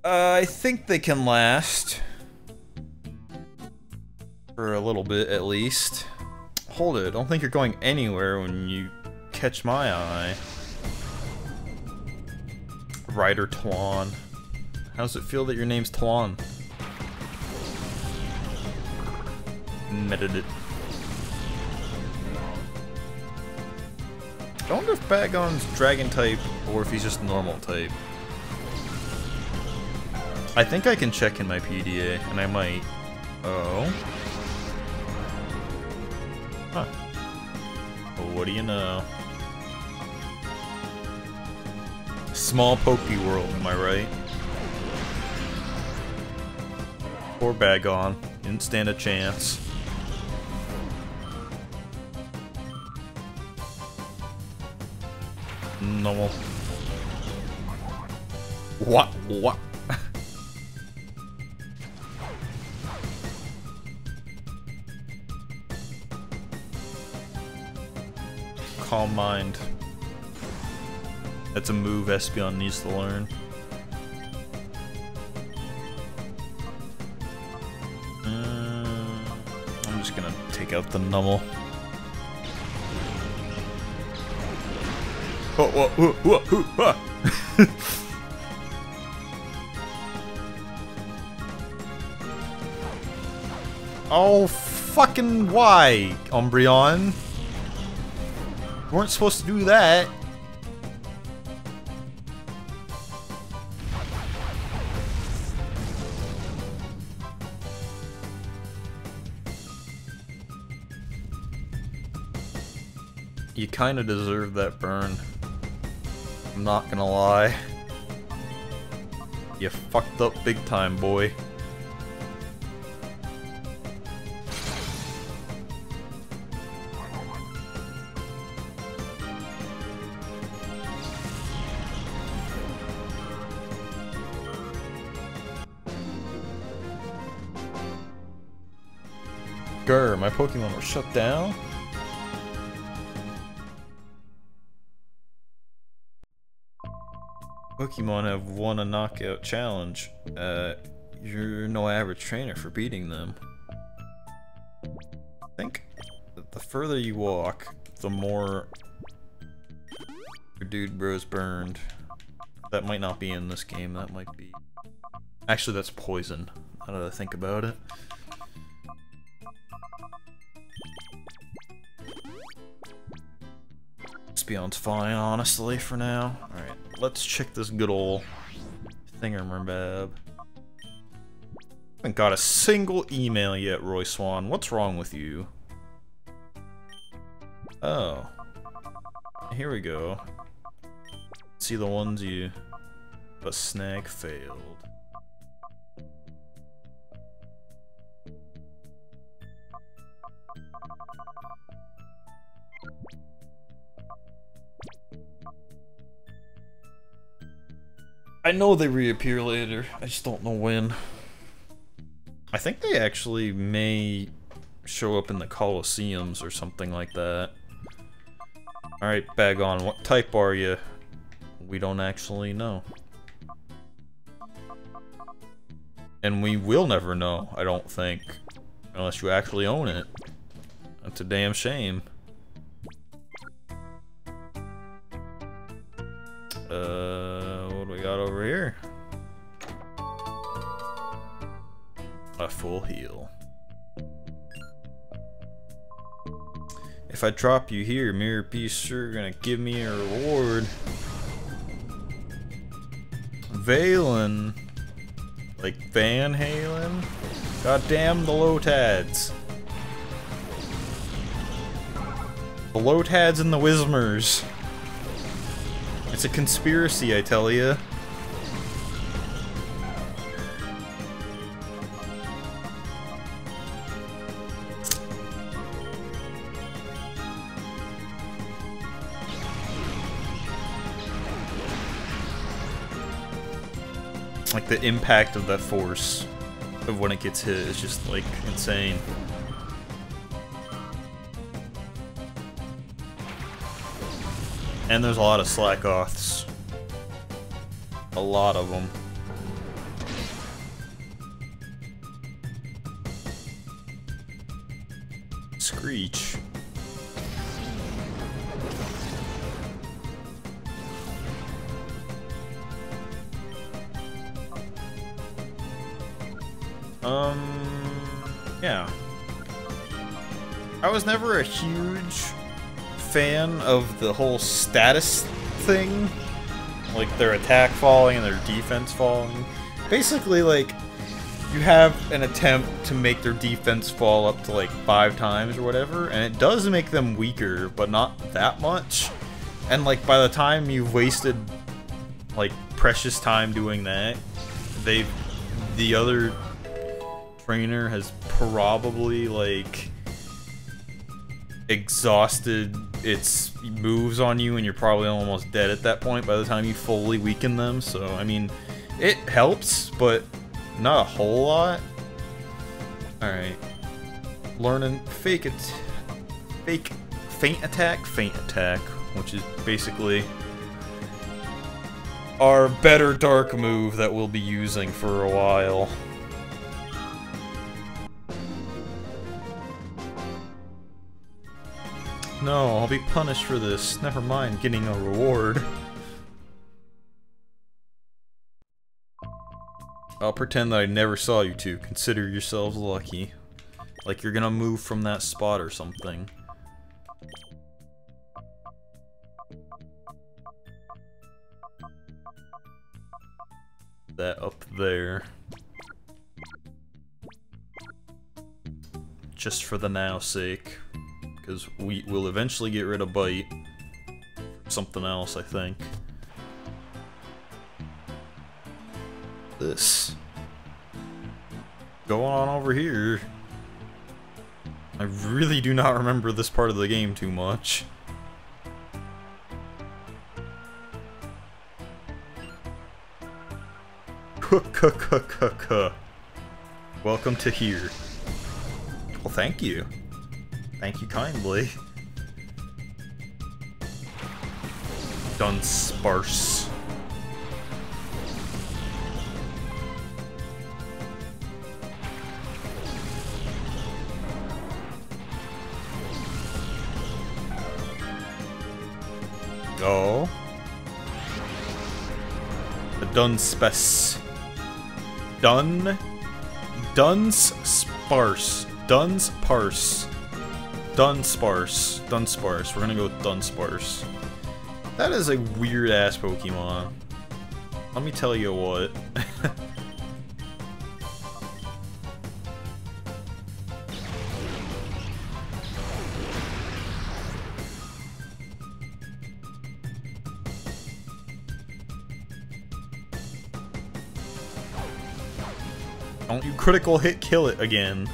I think they can last for a little bit at least. Hold it, I don't think you're going anywhere when you catch my eye. Ryder Twan. How does it feel that your name's Twan? Meditate. I wonder if Bagon's dragon type or if he's just normal type. I think I can check in my PDA, and I might. Oh. Huh. Well, what do you know? Small Pokey world, am I right? Poor Bagon. Didn't stand a chance. No. What? What? Calm mind. That's a move Espeon needs to learn. I'm just gonna take out the Nummel. Oh, fucking why, Umbreon? You weren't supposed to do that. You kinda deserve that burn. I'm not gonna lie. You fucked up big time, boy. Grr, my Pokemon were shut down? Pokemon have won a knockout challenge. You're no average trainer for beating them. I think the further you walk, the more your dude bro's burned. That might not be in this game, that might be... Actually, that's poison, now that I think about it. Espeon's fine, honestly, for now. Alright, let's check this good ol' thingamabab. Haven't got a single email yet, Roy Swan. What's wrong with you? Oh. Here we go. see the ones you... But snag failed. I know they reappear later, I just don't know when. I think they actually may show up in the Colosseums or something like that. Alright, Bagon, what type are you? We don't actually know. And we will never know, I don't think. Unless you actually own it. That's a damn shame. What do we got over here? A full heal. If I drop you here, Mirror Piece sure gonna give me a reward. Valen. Like Van Halen? Goddamn the Lotads. The Lotads and the Whismers. It's a conspiracy, I tell ya. Like, the impact of that force of when it gets hit is just, like, insane. And there's a lot of Slack-Offs. A lot of them. Screech. Yeah. I was never a huge fan of the whole status thing. Like, their attack falling and their defense falling. Basically, like, you have an attempt to make their defense fall up to, like, 5 times or whatever, and it does make them weaker, but not that much. And, like, by the time you've wasted, like, precious time doing that, the other trainer has probably, like, exhausted its moves on you, and you're probably almost dead at that point by the time you fully weaken them. So, I mean, it helps, but not a whole lot. Alright. Learning Feint Attack, which is basically our better dark move that we'll be using for a while. No, I'll be punished for this. Never mind getting a reward. I'll pretend that I never saw you two. Consider yourselves lucky. Like you're gonna move from that spot or something. That up there. Just for the now sake. Because we will eventually get rid of Bite. Something else, I think. This. Going on over here. I really do not remember this part of the game too much. Welcome to here. Well, thank you. Thank you kindly. Done sparse. Oh. The Dunsparce. Dunsparce. We're gonna go with Dunsparce. That is a weird ass Pokemon. Let me tell you what. Don't you critical hit kill it again.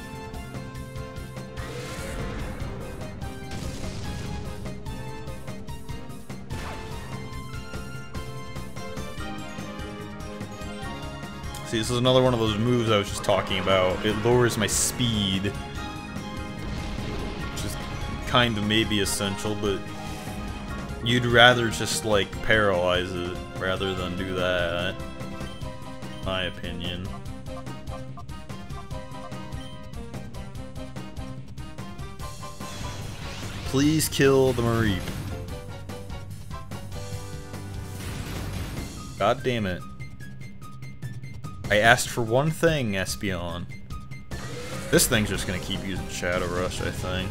See, this is another one of those moves I was just talking about. It lowers my speed. Which is kind of maybe essential, but you'd rather just, like, paralyze it rather than do that. My opinion. Please kill the Mareep. God damn it. I asked for one thing, Espeon. This thing's just gonna keep using Shadow Rush, I think.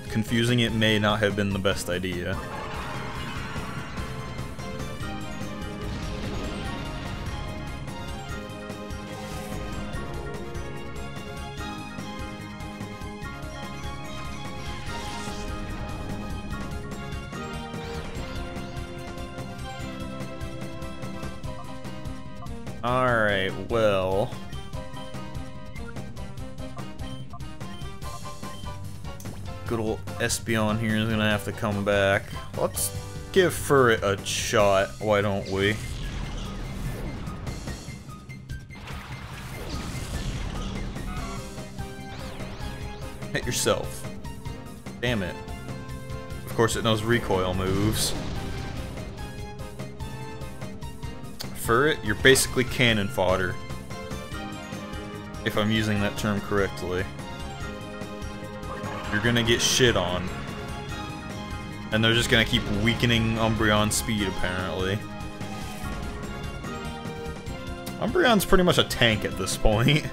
Confusing it may not have been the best idea. Alright, well... good old Espeon here is gonna have to come back. Let's give Furret a shot, why don't we? Hit yourself. Damn it. Of course it knows recoil moves. Furret, you're basically cannon fodder. If I'm using that term correctly. You're gonna get shit on. And they're just gonna keep weakening Umbreon's speed, apparently. Umbreon's pretty much a tank at this point.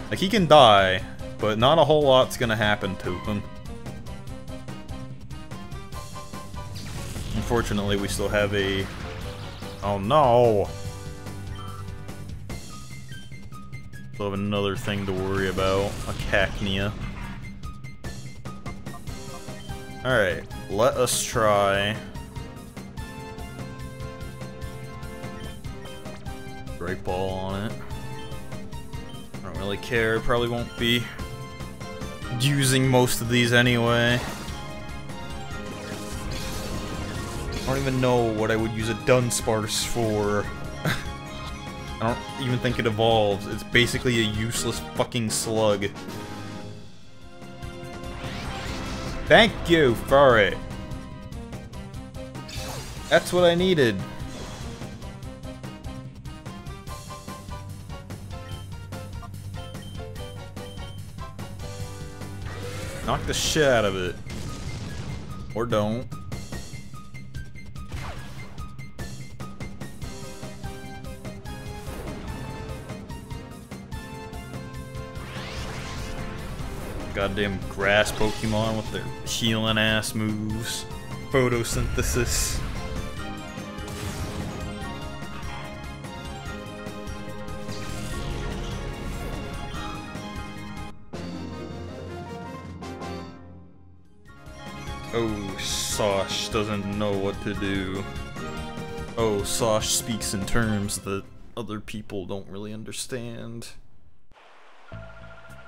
Like, he can die, but not a whole lot's gonna happen to him. Unfortunately, we still have a... oh no! Still have another thing to worry about. A Cacnea. Alright, let us try... Great Ball on it. I don't really care, probably won't be using most of these anyway. I don't even know what I would use a Dunsparce for. I don't even think it evolves. It's basically a useless fucking slug. Thank you for it. That's what I needed. Knock the shit out of it. Or don't. Goddamn grass Pokemon with their healing ass moves. Photosynthesis. Oh, Sosh doesn't know what to do. Oh, Sosh speaks in terms that other people don't really understand.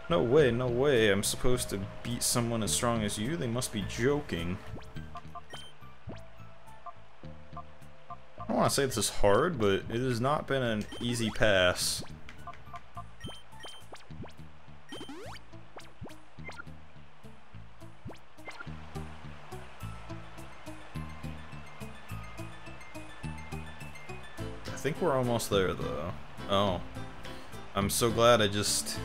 No way, no way, I'm supposed to beat someone as strong as you? They must be joking. I don't want to say this is hard, but it has not been an easy pass. I think we're almost there, though. Oh. I'm so glad I just...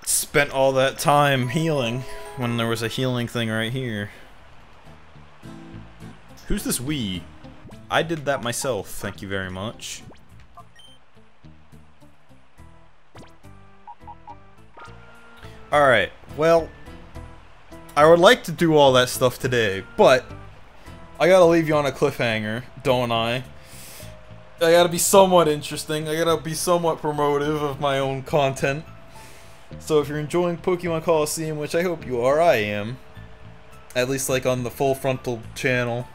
spent all that time healing when there was a healing thing right here. Who's this we? I did that myself, thank you very much. Alright, well, I would like to do all that stuff today, but I gotta leave you on a cliffhanger, don't I? I gotta be somewhat interesting, I gotta be somewhat promotive of my own content. So if you're enjoying Pokemon Colosseum, which I hope you are, I am. At least like on the full Frontal channel.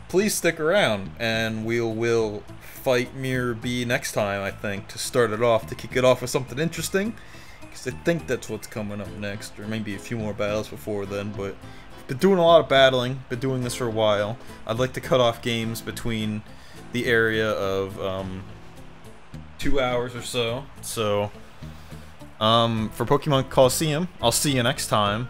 please stick around, and we'll fight Mirror B next time, I think, to start it off, to kick it off with something interesting, because I think that's what's coming up next, or maybe a few more battles before then, but been doing a lot of battling, been doing this for a while. I'd like to cut off games between the area of 2 hours or so. So for Pokemon Colosseum, I'll see you next time.